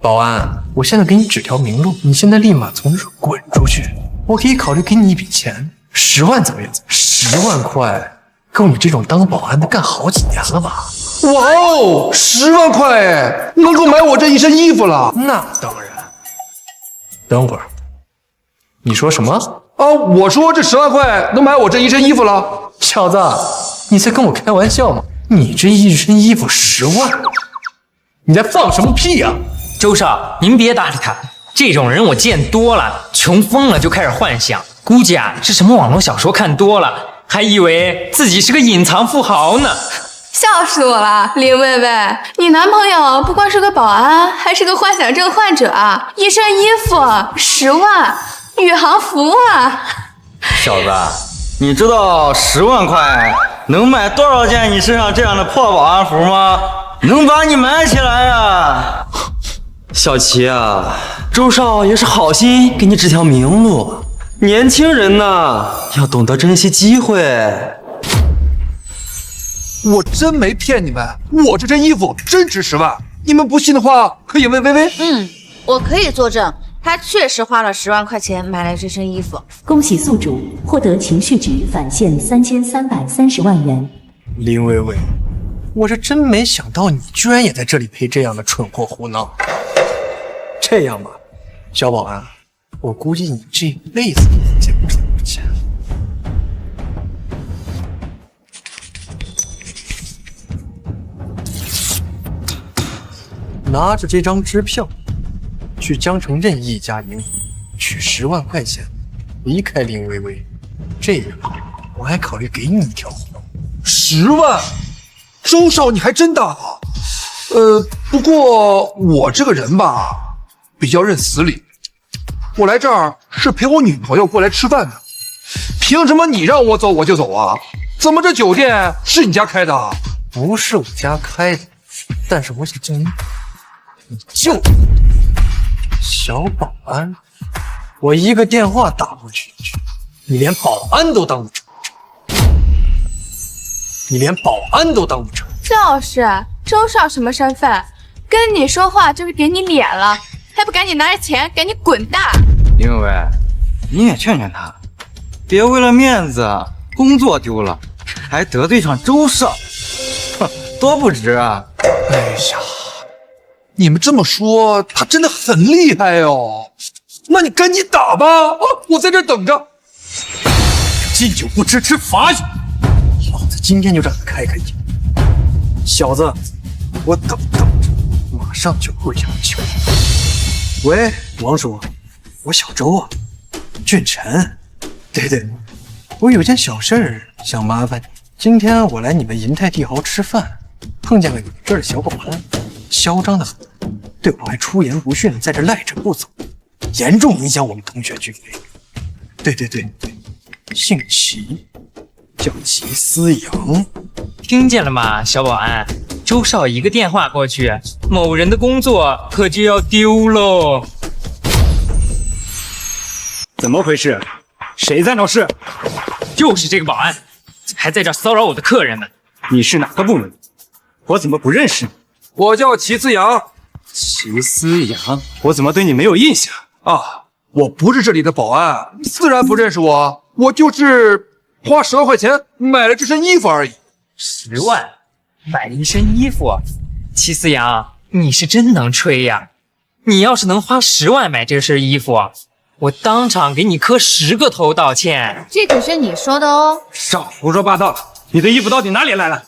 保安，我现在给你指条明路，你现在立马从这滚出去。我可以考虑给你一笔钱，10万怎么样？10万块，够你这种当保安的干好几年了吧？哇哦，10万块哎，能够买我这一身衣服了。那当然。等会儿，你说什么？啊，我说这10万块能买我这一身衣服了。小子，你在跟我开玩笑吗？你这一身衣服10万，你在放什么屁呀？周少，您别搭理他，这种人我见多了，穷疯了就开始幻想，估计啊是什么网络小说看多了，还以为自己是个隐藏富豪呢。笑死我了，林薇薇，你男朋友不光是个保安，还是个幻想症患者啊！一身衣服10万，宇航服啊！小子，你知道10万块能买多少件你身上这样的破保安服吗？能把你埋起来啊！小齐啊，周少也是好心给你指条明路，年轻人呐，要懂得珍惜机会。我真没骗你们，我这身衣服真值10万，你们不信的话可以问微微。我可以作证，他确实花了10万块钱买了这身衣服。恭喜宿主获得情绪值返现3330万元。林薇薇，我是真没想到你居然也在这里陪这样的蠢货胡闹。这样吧，小保安，我估计你这辈子也见不着我钱。拿着这张支票，去江城任意一家银行取10万块钱，离开林薇薇。这样，我还考虑给你一条活路。10万，周少你还真大方。不过我这个人吧，比较认死理。我来这儿是陪我女朋友过来吃饭的，凭什么你让我走我就走啊？怎么这酒店是你家开的？不是我家开的，但是我想证明你就小保安，我一个电话打过去，你连保安都当不成，你连保安都当不成。就是周少什么身份？跟你说话就是给你脸了，还不赶紧拿着钱赶紧滚蛋！林薇薇，你也劝劝他，别为了面子工作丢了，还得罪上周少，哼，多不值啊！哎呀，你们这么说，他真的很厉害哦。那你赶紧打吧，我在这等着。敬酒不吃吃罚酒，老子今天就让他开开眼。小子，我等马上就会要求。喂，王叔，我小周啊，俊辰。对，我有件小事儿想麻烦你。今天我来你们银泰帝豪吃饭，碰见了你们这儿的小保安，嚣张的很，对我还出言不逊，在这赖着不走，严重影响我们同学聚会。对，姓齐，叫齐思阳。听见了吗，小保安？周少一个电话过去，某人的工作可就要丢喽。怎么回事？谁在闹事？就是这个保安，还在这骚扰我的客人们。你是哪个部门？我怎么不认识你？我叫齐思阳。齐思阳，我怎么对你没有印象啊？我不是这里的保安，自然不认识我。我就是花10万块钱买了这身衣服而已。10万买了一身衣服？齐思阳，你是真能吹呀！你要是能花10万买这身衣服，我当场给你磕10个头道歉。这可是你说的哦。少胡说八道了！你的衣服到底哪里来的？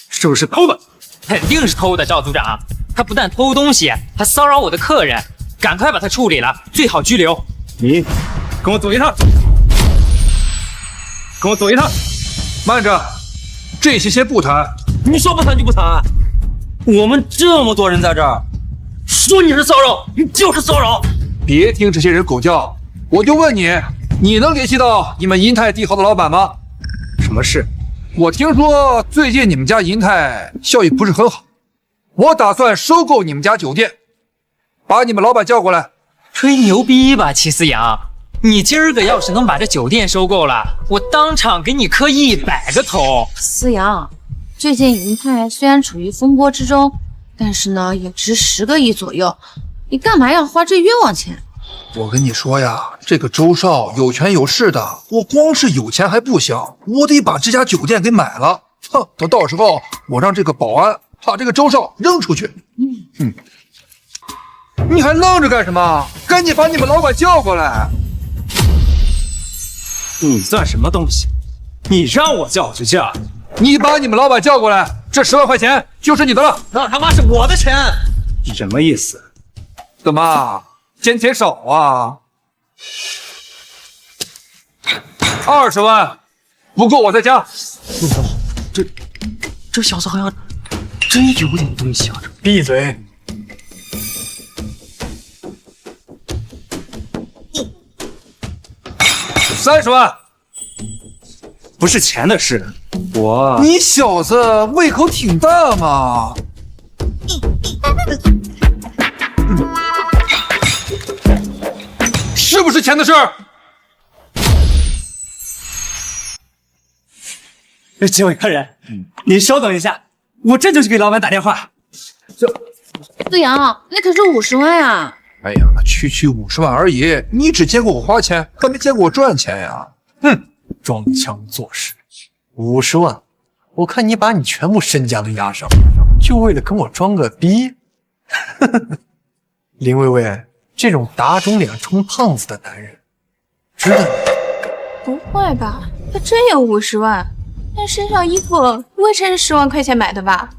是不是偷的？肯定是偷的，赵组长。他不但偷东西，还骚扰我的客人，赶快把他处理了，最好拘留。你跟我走一趟，跟我走一趟。慢着，这些先不谈。你说不谈就不谈。我们这么多人在这儿，说你是骚扰，你就是骚扰。别听这些人狗叫，我就问你，你能联系到你们银泰帝豪的老板吗？什么事？我听说最近你们家银泰效益不是很好，我打算收购你们家酒店，把你们老板叫过来。吹牛逼吧，齐思阳！你今儿个要是能把这酒店收购了，我当场给你磕100个头。思阳，最近银泰虽然处于风波之中，但是呢也值10个亿左右，你干嘛要花这冤枉钱？我跟你说呀，这个周少有权有势的，我光是有钱还不行，我得把这家酒店给买了。哼，等到时候我让这个保安把这个周少扔出去。你还愣着干什么？赶紧把你们老板叫过来！你算什么东西？你让我叫就叫。你把你们老板叫过来，这10万块钱就是你的了。那他妈是我的钱！什么意思？怎么嫌钱少啊？20万不够我再加。这小子好像真有点东西啊！闭嘴！30万，不是钱的事。你小子胃口挺大嘛！是不是钱的事儿？这位客人，您稍等一下，我这就去给老板打电话。思阳，那可是50万呀！哎呀，区50万而已，你只见过我花钱，还没见过我赚钱呀！哼，装腔作势，50万，我看你把你全部身家都押上，就为了跟我装个逼。林薇薇，这种打肿脸充胖子的男人，值得你。不会吧？他真有50万？那身上衣服不会真是10万块钱买的吧？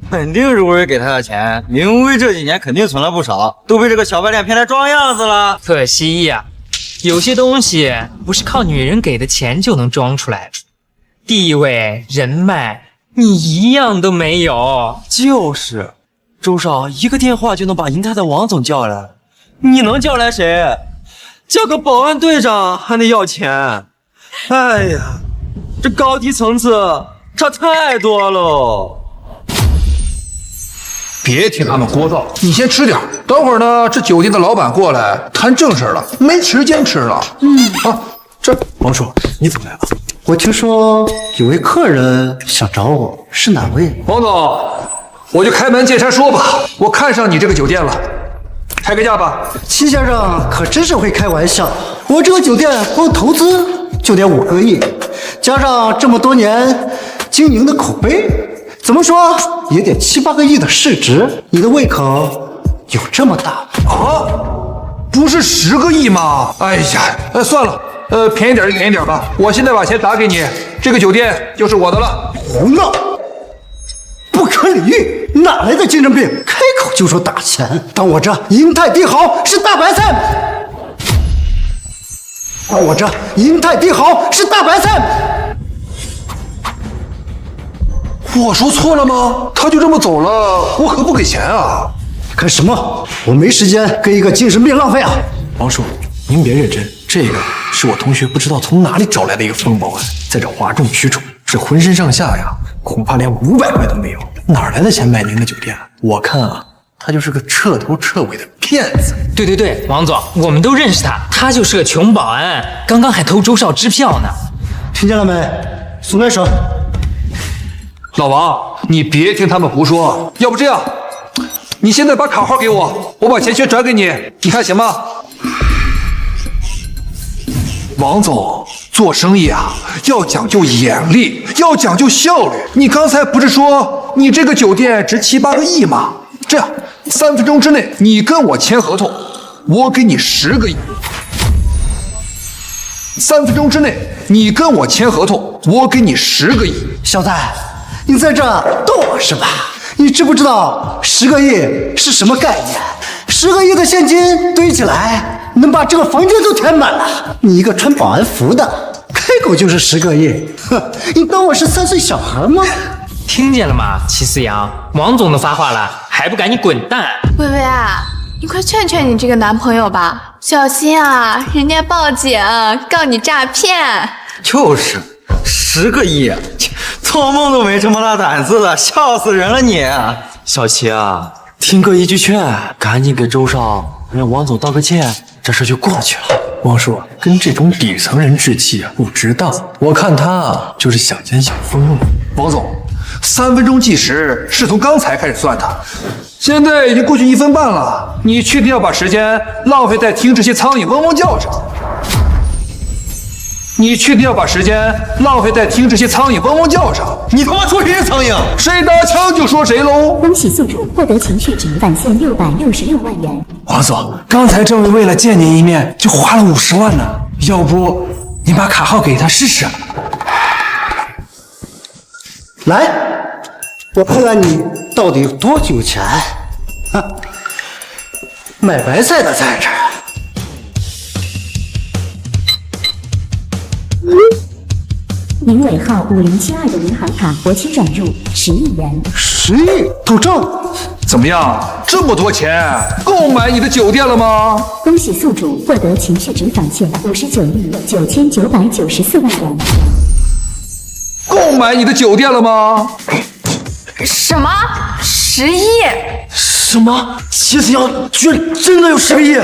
肯定是薇薇给他的钱。林薇这几年肯定存了不少，都被这个小白脸骗来装样子了。可惜呀，有些东西不是靠女人给的钱就能装出来的，地位、人脉，你一样都没有。就是，周少一个电话就能把银泰的王总叫来，你能叫来谁？叫个保安队长还得要钱。哎呀，这高低层次差太多喽。别听他们聒噪，你先吃点，等会儿呢，这酒店的老板过来谈正事了，没时间吃了。这王叔，你怎么来了？我听说有位客人想找我，是哪位？王总，我就开门见山说吧，我看上你这个酒店了，开个价吧。齐先生可真是会开玩笑，我这个酒店光投资就得5个亿，加上这么多年经营的口碑，怎么说也得7、8个亿的市值。你的胃口有这么大啊？不是10个亿吗？哎呀，算了，便宜点就便宜点吧。我现在把钱打给你，这个酒店就是我的了。胡闹！不可理喻，哪来的精神病？开口就说打钱，当我这银泰帝豪是大白菜？当我这银泰帝豪是大白菜？我说错了吗？他就这么走了，我可不给钱啊！干什么？我没时间跟一个精神病浪费啊！王叔，您别认真，这个是我同学不知道从哪里找来的一个疯保安，在这哗众取宠，这浑身上下呀，恐怕连500块都没有，哪来的钱买您的酒店？我看啊，他就是个彻头彻尾的骗子。对，王总，我们都认识他，他就是个穷保安，刚刚还偷周少支票呢。听见了没？松开手！老王，你别听他们胡说，要不这样，你现在把卡号给我，我把钱全转给你，你看行吗？王总，做生意啊，要讲究眼力，要讲究效率。你刚才不是说你这个酒店值7、8个亿吗？这样，3分钟之内你跟我签合同，我给你10个亿。3分钟之内你跟我签合同，我给你10个亿。小子，你在这逗我是吧？你知不知道10个亿是什么概念？10个亿的现金堆起来，能把这个房间都填满了。你一个穿保安服的，开口就是10个亿，哼！你当我是3岁小孩吗？听见了吗，齐思阳，王总都发话了，还不赶紧滚蛋！薇薇啊，你快劝劝你这个男朋友吧，小心啊，人家报警告你诈骗。就是10个亿，做梦都没这么大胆子的，笑死人了你！小齐啊，听哥一句劝，赶紧给周少让王总道个歉，这事就过去了。王叔，跟这种底层人置气啊，不值当。我看他就是想奸想疯。王总，3分钟计时是从刚才开始算的，现在已经过去1分半了，你确定要把时间浪费在听这些苍蝇嗡嗡叫上？你确定要把时间浪费在听这些苍蝇嗡嗡叫上？你他妈说谁是苍蝇？谁打枪就说谁喽！恭喜宿主获得情绪值返现666万元。王总，刚才这位为了见您一面就花了50万呢，要不你把卡号给他试试？来，我看看你到底有多有钱。买白菜的在这儿。您尾号5072的银行卡活期转入10亿元。10亿都挣？怎么样？这么多钱，够买你的酒店了吗？恭喜宿主获得情绪值返现59亿9994万元。够买你的酒店了吗？什么？10亿？什么？齐思阳居然真的有10个亿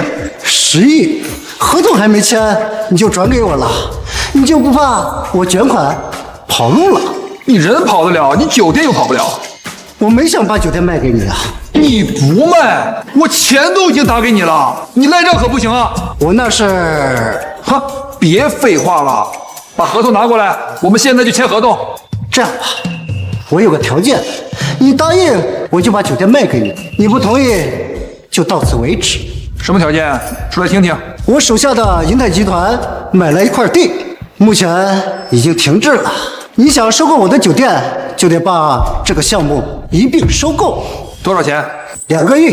？10亿？合同还没签你就转给我了？你就不怕我卷款跑路了？你人跑得了，你酒店又跑不了。我没想把酒店卖给你啊。你不卖，我钱都已经打给你了，你赖账可不行啊！我那是……别废话了，把合同拿过来，我们现在就签合同。这样吧，我有个条件，你答应我就把酒店卖给你，你不同意就到此为止。什么条件？说来听听。我手下的银泰集团买了一块地，目前已经停滞了。你想收购我的酒店，就得把这个项目一并收购。多少钱？2个亿。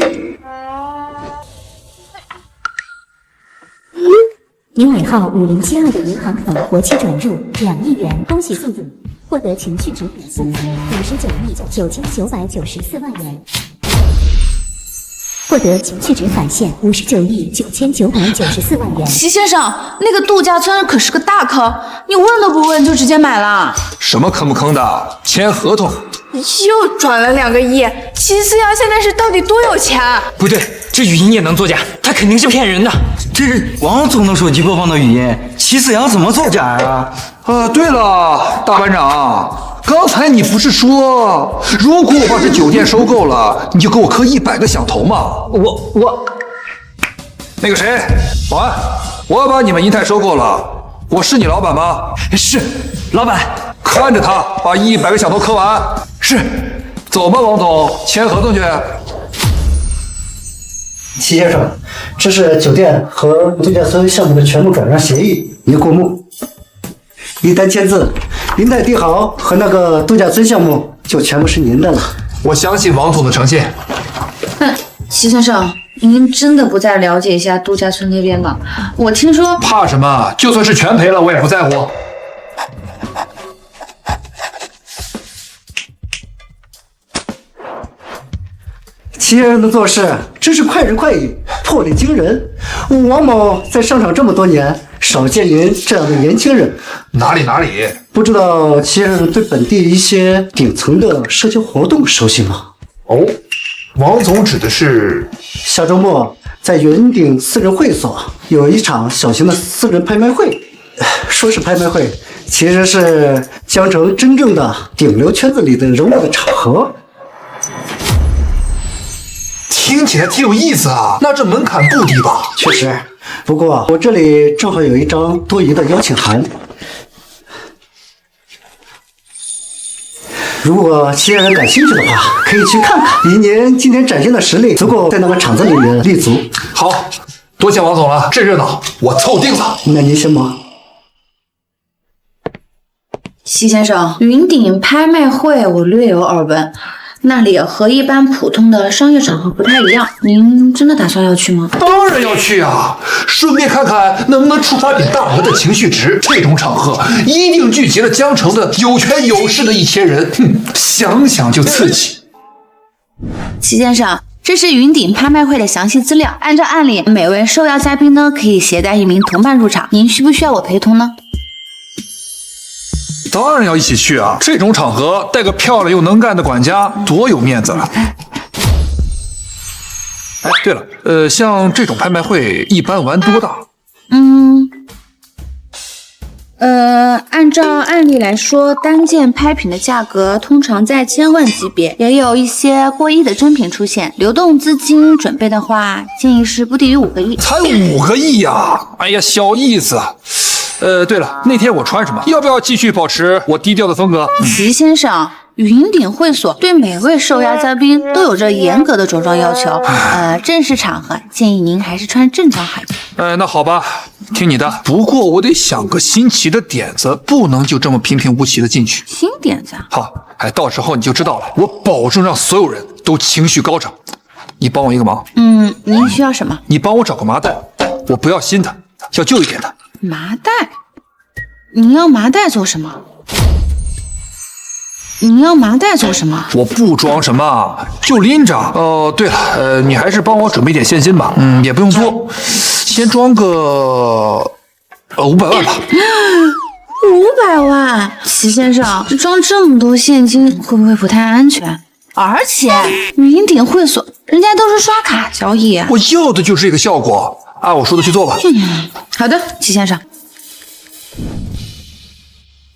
您尾号5072的银行卡活期转入2亿元，恭喜宿主获得情绪值返现59亿9994万元。获得情绪值返现59亿9994万元。齐先生，那个度假村可是个大坑，你问都不问就直接买了。什么坑不坑的？签合同。又转了2个亿，齐思阳现在是到底多有钱？不对，这语音也能作假，他肯定是骗人的。这是王总的手机播放的语音，齐思阳怎么作假啊？对了，大班长，刚才你不是说，如果我把这酒店收购了，你就给我磕100个响头吗？我那个谁，保安，我把你们银泰收购了，我是你老板吗？是，老板。看着他把100个响头磕完。是。走吧，王总，签合同去。齐先生，这是酒店和度假村项目的全部转让协议，已过目。一旦签字，银泰帝豪和那个度假村项目就全部是您的了。我相信王总的诚信。齐先生，您真的不再了解一下度假村那边吗？我听说……怕什么？就算是全赔了，我也不在乎。齐先生的做事真是快人快语，魄力惊人。王某在商场这么多年，少见您这样的年轻人。哪里？不知道齐先生对本地一些顶层的社交活动熟悉吗？哦，王总指的是下周末在云顶私人会所有一场小型的私人拍卖会。说是拍卖会，其实是江城真正的顶流圈子里的人物的场合。听起来挺有意思啊，那这门槛不低吧？确实，不过我这里正好有一张多余的邀请函，如果其他人感兴趣的话，可以去看看。以您今天展现的实力，足够在那个场子里面立足。好，多谢王总了，这热闹我凑定了。那您先忙。席先生，云顶拍卖会我略有耳闻，那里和一般普通的商业场合不太一样，您真的打算要去吗？当然要去啊，顺便看看能不能触发点大额的情绪值。这种场合一定聚集了江城的有权有势的1000人，想想就刺激。席先生，这是云顶拍卖会的详细资料。按照案例，每位受邀嘉宾呢可以携带1名同伴入场，您需不需要我陪同呢？当然要一起去啊！这种场合带个漂亮又能干的管家，多有面子了。哎，对了，像这种拍卖会一般玩多大？按照案例来说，单件拍品的价格通常在1000万级别，也有一些过亿的真品出现。流动资金准备的话，建议是不低于5个亿。才5个亿呀！哎呀，小意思。对了，那天我穿什么？要不要继续保持我低调的风格？席先生，云顶会所对每位受邀嘉宾都有着严格的着装要求。正式场合建议您还是穿正装好。那好吧，听你的。不过我得想个新奇的点子，不能就这么平平无奇的进去。新点子？好，到时候你就知道了。我保证让所有人都情绪高涨。你帮我一个忙。您需要什么？你帮我找个麻袋，我不要新的，要旧一点的。麻袋？您要麻袋做什么？您要麻袋做什么？我不装什么，就拎着。哦，对了，你还是帮我准备点现金吧。也不用多，先装个500万吧。500万？齐先生，装这么多现金会不会不太安全？而且云顶会所人家都是刷卡交易啊。我要的就是这个效果，按我说的去做吧。好的，齐先生。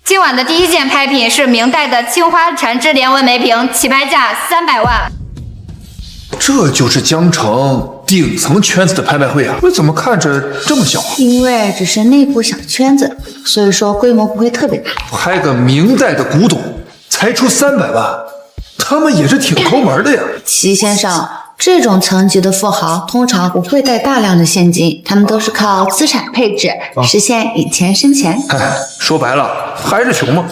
今晚的第一件拍品是明代的青花缠枝连纹梅瓶，起拍价300万。这就是江城顶层圈子的拍卖会啊！怎么看着这么小啊？因为只是内部小圈子，所以说规模不会特别大。拍个明代的古董才出300万，他们也是挺抠门的呀。齐先生，这种层级的富豪通常不会带大量的现金，他们都是靠资产配置实现以钱生钱。说白了还是穷嘛。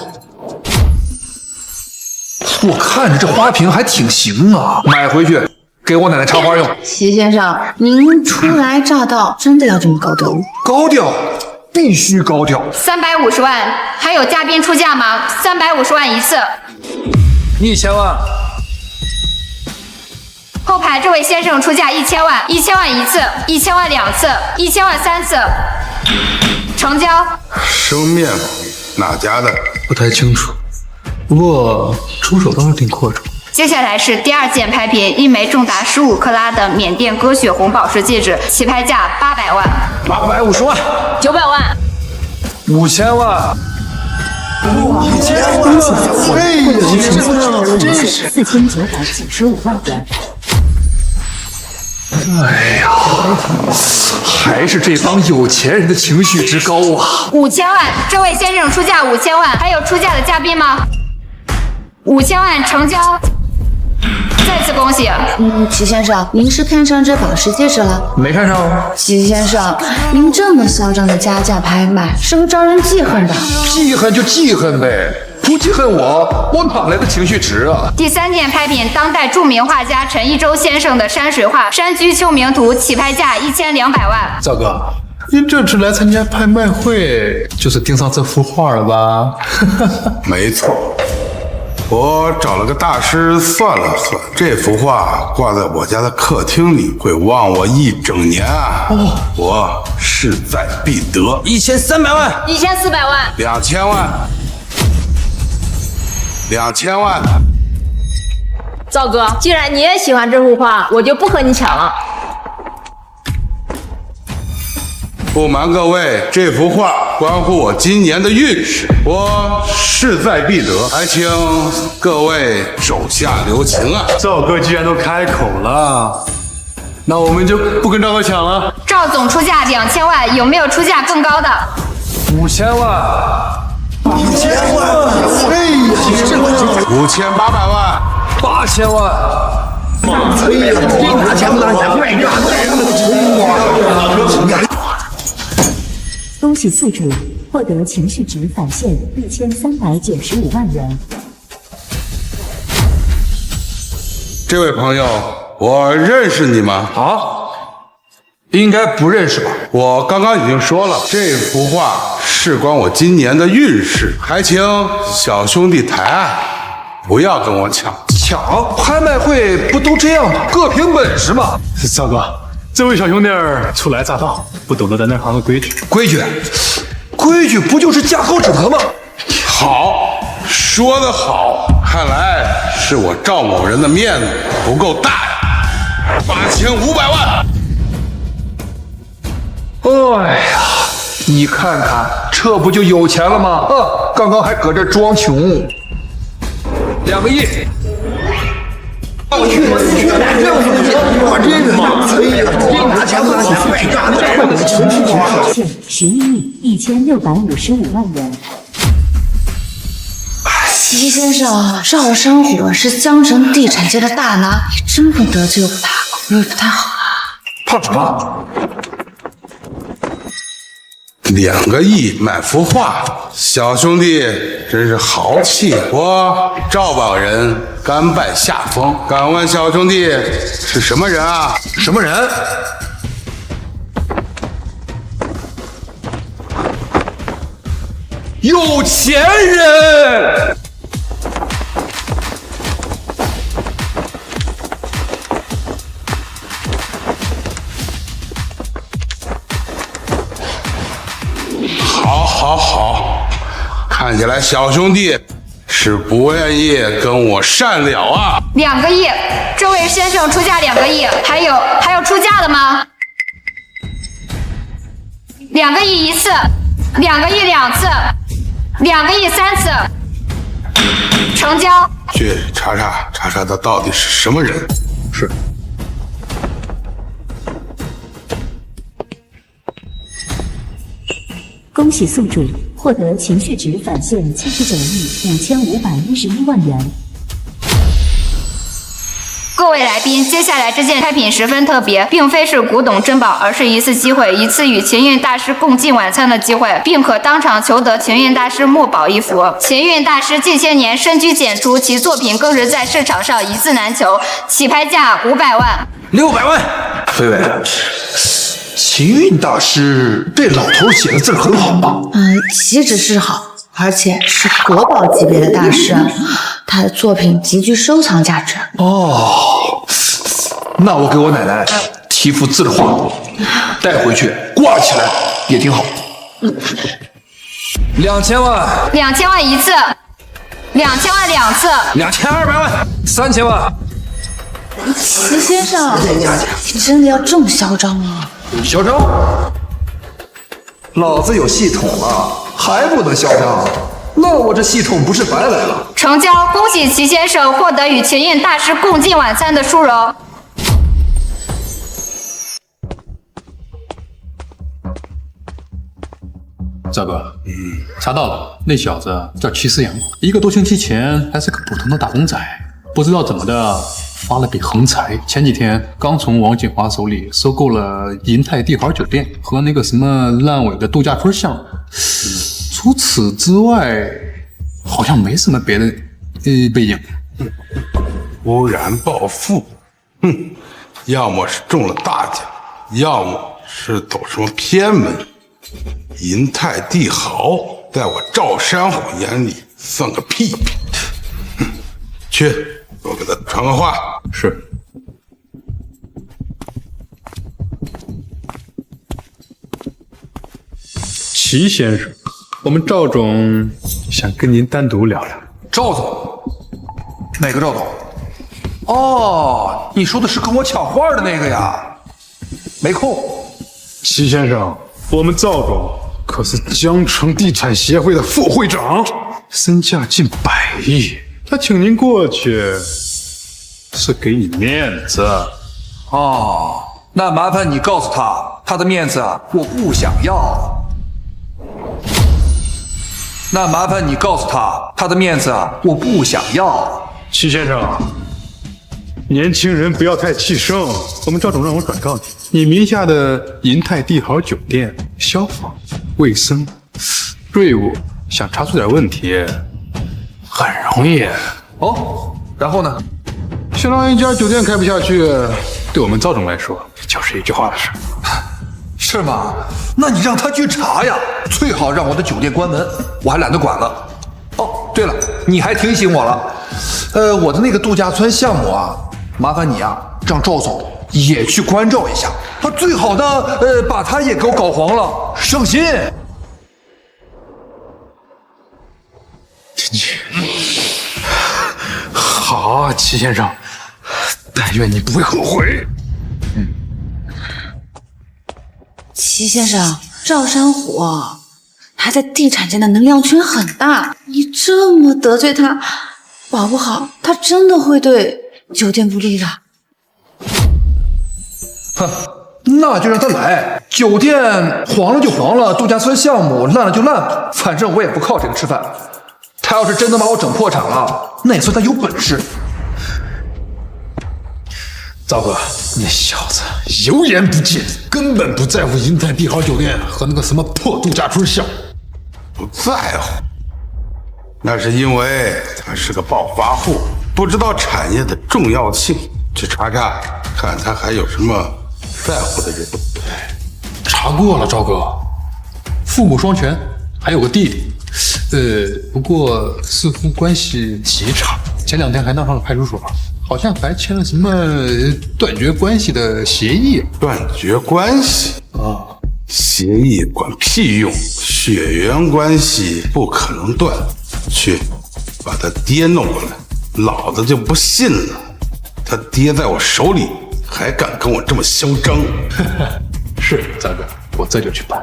我看着这花瓶还挺行啊，买回去给我奶奶插花用。齐先生，您初来乍到，真的要这么高调？高调，必须高调。350万，还有嘉宾出价吗？350万一次。你1000万。后排这位先生出价1000万，1000万一次，1000万2次，1000万3次，成交。生面孔，哪家的？不太清楚，不过出手倒是挺阔绰。接下来是第二件拍品，一枚重达15克拉的缅甸鸽血红宝石戒指，起拍价800万。850万。900万。5000万。4995万元。哎呀，还是这帮有钱人的情绪值高啊！5000万，这位先生出价5000万，还有出价的嘉宾吗？5000万成交，再次恭喜。齐先生，您是看上这宝石戒指了？没看上。齐先生，您这么嚣张的加价拍卖，是会招人记恨的。记恨就记恨呗。不记恨我哪来的情绪值啊？第三件拍品，当代著名画家陈一舟先生的山水画《山居秋暝图》，起拍价1200万。赵哥，你这次来参加拍卖会，就是盯上这幅画了吧？没错，我找了个大师算了算，这幅画挂在我家的客厅里，会旺我1整年啊！我势在必得。1300万，1400万，2000万。2000万，赵哥，既然你也喜欢这幅画，我就不和你抢了。不瞒各位，这幅画关乎我今年的运势，我势在必得，还请各位手下留情啊！赵哥既然都开口了，那我们就不跟赵哥抢了。赵总出价2000万，有没有出价更高的？5000万，1000万，哎呀，5800万，8000万。恭喜宿主获得情绪值返现1395万元。这位朋友，我认识你吗？啊，应该不认识吧？我刚刚已经说了，这幅画事关我今年的运势，还请小兄弟抬爱，不要跟我抢。抢？拍卖会不都这样吗？各凭本事嘛。赵哥，这位小兄弟初来乍到，不懂得咱这行的规矩。规矩不就是价高者得吗？好，说得好，看来是我赵某人的面子不够大呀。8500万。哎呀，你看看，这不就有钱了吗？刚刚还搁这装穷。2个亿。10亿11655万元。齐先生，赵山虎是江城地产界的大拿，你真不得罪他，会不会不太好啊？怕什么？2个亿买幅画，小兄弟真是豪气！我赵帮人甘拜下风。敢问小兄弟是什么人啊？什么人？有钱人！好，看起来小兄弟是不愿意跟我善了啊！2个亿，这位先生出价2个亿，还有出价的吗？2个亿一次，2个亿2次，2个亿3次，成交。去查查他到底是什么人。是。恭喜宿主获得情绪值返现79亿5511万元。各位来宾，接下来这件拍品十分特别，并非是古董珍宝，而是一次机会，一次与情运大师共进晚餐的机会，并可当场求得情运大师墨宝一幅。情运大师近些年深居简出，其作品更是在市场上一字难求，起拍价500万、600万。飞飞，情运大师这老头写的字很好吧？岂止是好，而且是国宝级别的大师，他的作品极具收藏价值。哦，那我给我奶奶提幅字画，带回去挂起来也挺好。2000万，2000万一次，2000万2次，2200万，3000万。齐先生，你真的要这么嚣张吗？嚣张？老子有系统了，还不能嚣张？那我这系统不是白来了？成交！恭喜齐先生获得与情运大师共进晚餐的殊荣。赵哥，查到了，那小子叫齐思阳，1个多星期前还是个普通的打工仔，不知道怎么的发了笔横财，前几天刚从王锦华手里收购了银泰帝豪酒店和那个什么烂尾的度假村项目。除此之外，好像没什么别的背景。忽然暴富，要么是中了大奖，要么是走什么偏门。银泰帝豪在我赵山虎眼里算个屁屁。去，给我给他传个话。是。齐先生，我们赵总想跟您单独聊聊。赵总？哪个赵总？哦，你说的是跟我抢画的那个呀？没空。齐先生，我们赵总可是江城地产协会的副会长，身价近100亿，他请您过去是给你面子。哦，那麻烦你告诉他，他的面子我不想要。那麻烦你告诉他，他的面子我不想要。齐先生，年轻人不要太气盛。我们赵总让我转告你，你名下的银泰帝豪酒店，消防、卫生、税务想查出点问题，很容易。哦，然后呢？想让一家酒店开不下去，对我们赵总来说就是一句话的事。是吗？那你让他去查呀，最好让我的酒店关门，我还懒得管了。哦，对了，你还提醒我了，我的那个度假村项目麻烦你让赵总也去关照一下，最好的把他也给我搞黄了，省心。好，齐先生，但愿你不会后悔。齐先生，赵山虎他在地产界的能量圈很大，你这么得罪他，保不好他真的会对酒店不利的。哼，那就让他来，酒店黄了就黄了，度假村项目烂了就烂了，反正我也不靠这个吃饭。他要是真能把我整破产了，那也算他有本事。赵哥，那小子油盐不进，根本不在乎银泰帝豪酒店和那个什么破度假村项目。不在乎，那是因为他是个暴发户，不知道产业的重要性。去查查，看他还有什么在乎的人。查过了，赵哥，父母双全，还有个弟弟。不过似乎关系极差，前2天还闹上了派出所，好像还签了什么断绝关系的协议。断绝关系啊？协议管屁用！血缘关系不可能断。去，把他爹弄过来，老子就不信了，他爹在我手里还敢跟我这么嚣张？是，三哥，我这就去办。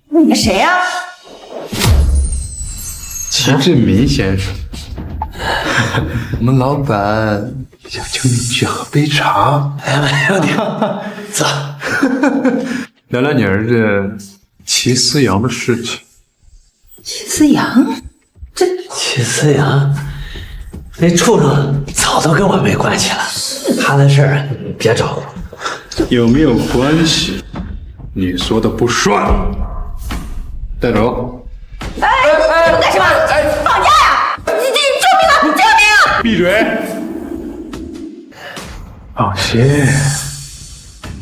你谁呀？齐振民先生，我们老板想请你去喝杯茶。没问题，走。聊聊你儿子齐思阳的事情。齐思阳，齐思阳，那畜生早都跟我没关系了，他的事儿你别找我。有没有关系？你说的不算。带走。干什么？绑架呀！你救命啊！救命啊！闭嘴！放心，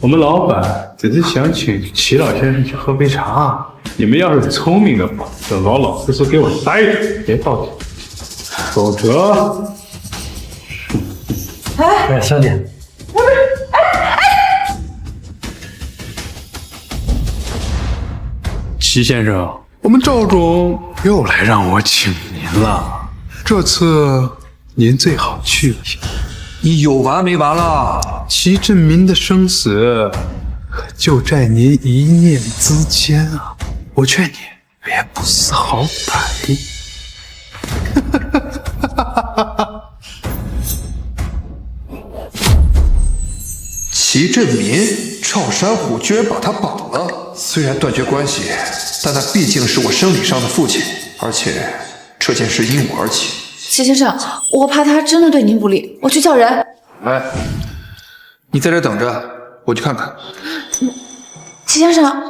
我们老板只是想请齐老先生去喝杯茶。你们要是聪明的话，就老老实实给我待着，别报警，否则……哎，兄弟，齐先生，我们赵总又来让我请您了，这次您最好去一下。你有完没完了？齐振民的生死就在您一念之间啊！我劝你别不识好歹。齐振民，赵山虎居然把他绑了。虽然断绝关系，但他毕竟是我生理上的父亲，而且这件事因我而起。齐先生，我怕他真的对您不利，我去叫人。哎，你在这等着，我去看看。齐先生，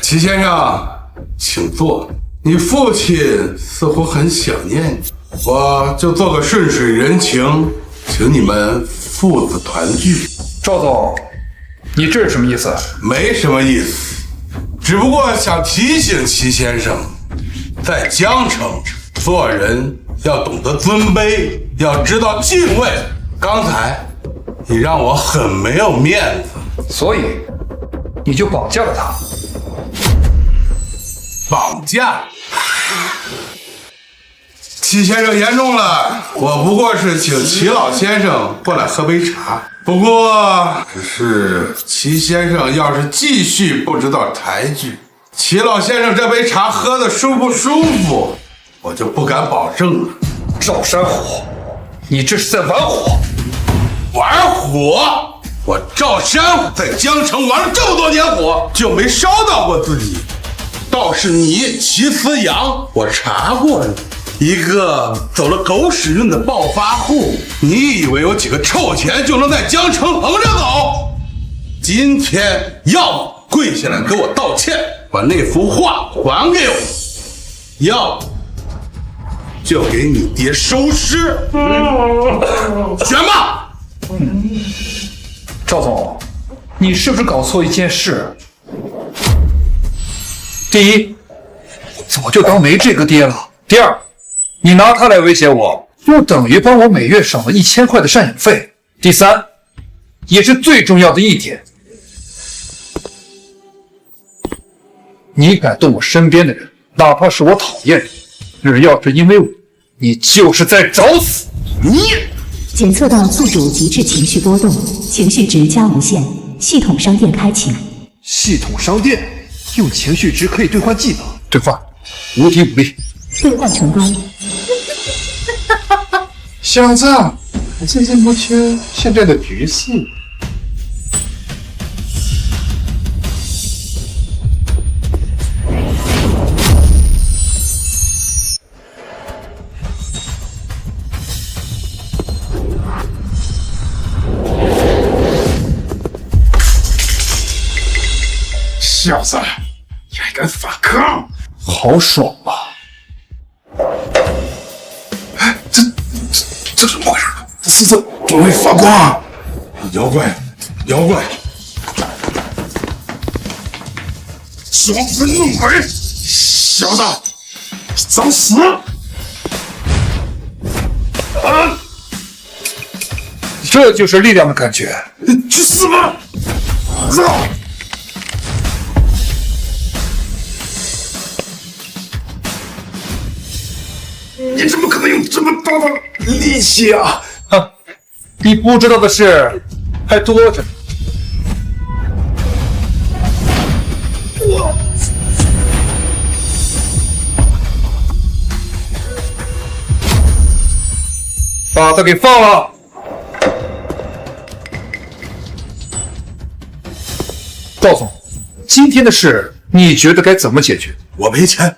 齐先生，请坐。你父亲似乎很想念你，我就做个顺水人情，请你们父子团聚。赵总，你这是什么意思？没什么意思，只不过想提醒齐先生，在江城做人要懂得尊卑，要知道敬畏。刚才你让我很没有面子，所以你就绑架了他。绑架？齐先生言重了，我不过是请齐老先生过来喝杯茶。不过，只是齐先生要是继续不知道抬举，齐老先生这杯茶喝的舒不舒服，我就不敢保证了。赵山虎，你这是在玩火！玩火？我赵山虎在江城玩了这么多年火，就没烧到过自己。倒是你齐思阳，我查过你。一个走了狗屎运的暴发户，你以为有几个臭钱就能在江城横着走？今天要么跪下来给我道歉，把那幅画还给我；要么就给你爹收尸。选吧。赵总，你是不是搞错一件事？第一，我早就当没这个爹了。第二，你拿他来威胁我，就等于帮我每月省了1000块的赡养费。第三，也是最重要的一点，你敢动我身边的人，哪怕是我讨厌你，只要是因为我，你就是在找死。你检测到宿主极致情绪波动，情绪值加无限，系统商店开启。系统商店用情绪值可以兑换技能，兑换5体武力，兑换成功。小子，还真认不清现在的局势。小子，你还敢反抗？好爽啊！哎，这怎么回事？这怎么会发光啊？妖怪，妖怪！装神弄鬼！小子，找死！啊！这就是力量的感觉。去死吧！走！你怎么可能用这么大的力气啊？哼，你不知道的事还多着呢。把他给放了。赵总，今天的事你觉得该怎么解决？我没钱，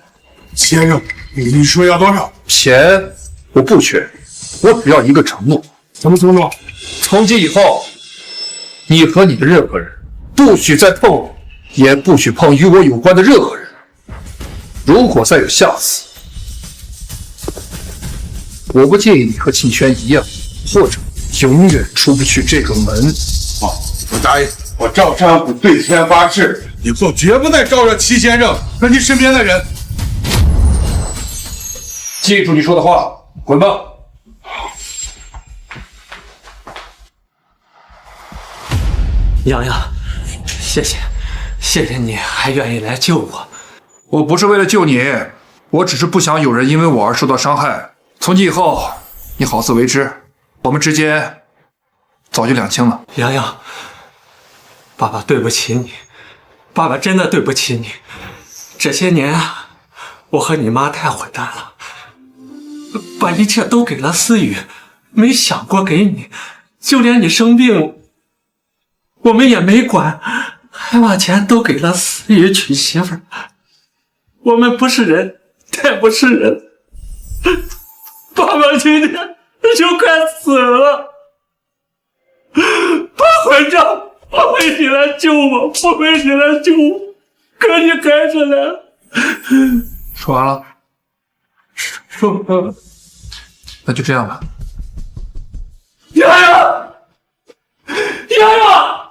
先生，你说要多少？钱我不缺，我只要一个承诺。什么承诺？从今以后，你和你的任何人不许再碰我，也不许碰与我有关的任何人。如果再有下次，我不介意你和庆轩一样，或者永远出不去这个门。好，我答应。我赵山虎对天发誓，以后绝不再招惹齐先生和你身边的人。记住你说的话，滚吧。洋洋，谢谢你还愿意来救我。我不是为了救你，我只是不想有人因为我而受到伤害。从今以后，你好自为之，我们之间早就两清了。洋洋，爸爸对不起你，爸爸真的对不起你。这些年啊，我和你妈太混蛋了，把一切都给了思雨，没想过给你，就连你生病，我们也没管，还把钱都给了思雨娶媳妇儿。我们不是人，太不是人。爸爸今天就快死了，爸混账！我为你来救我，我为你来救我，可你还是来了。说完了，说完了，那就这样吧。洋洋，洋洋，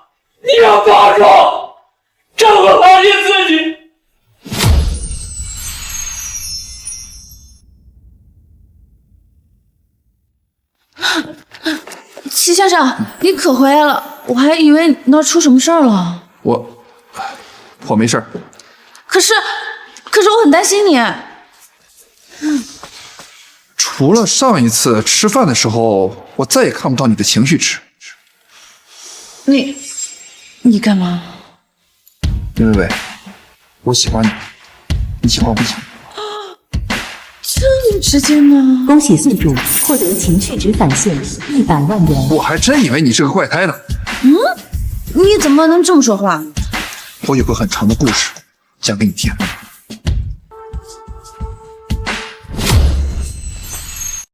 你要报齐先生，你可回来了，我还以为你那出什么事儿了。我没事儿。可是我很担心你。除了上一次吃饭的时候，我再也看不到你的情绪值。你干嘛？林薇薇，我喜欢你，你喜欢不喜欢？这么直接吗？恭喜宿主获得情绪值返现100万元。我还真以为你是个怪胎呢。你怎么能这么说话？我有个很长的故事讲给你听。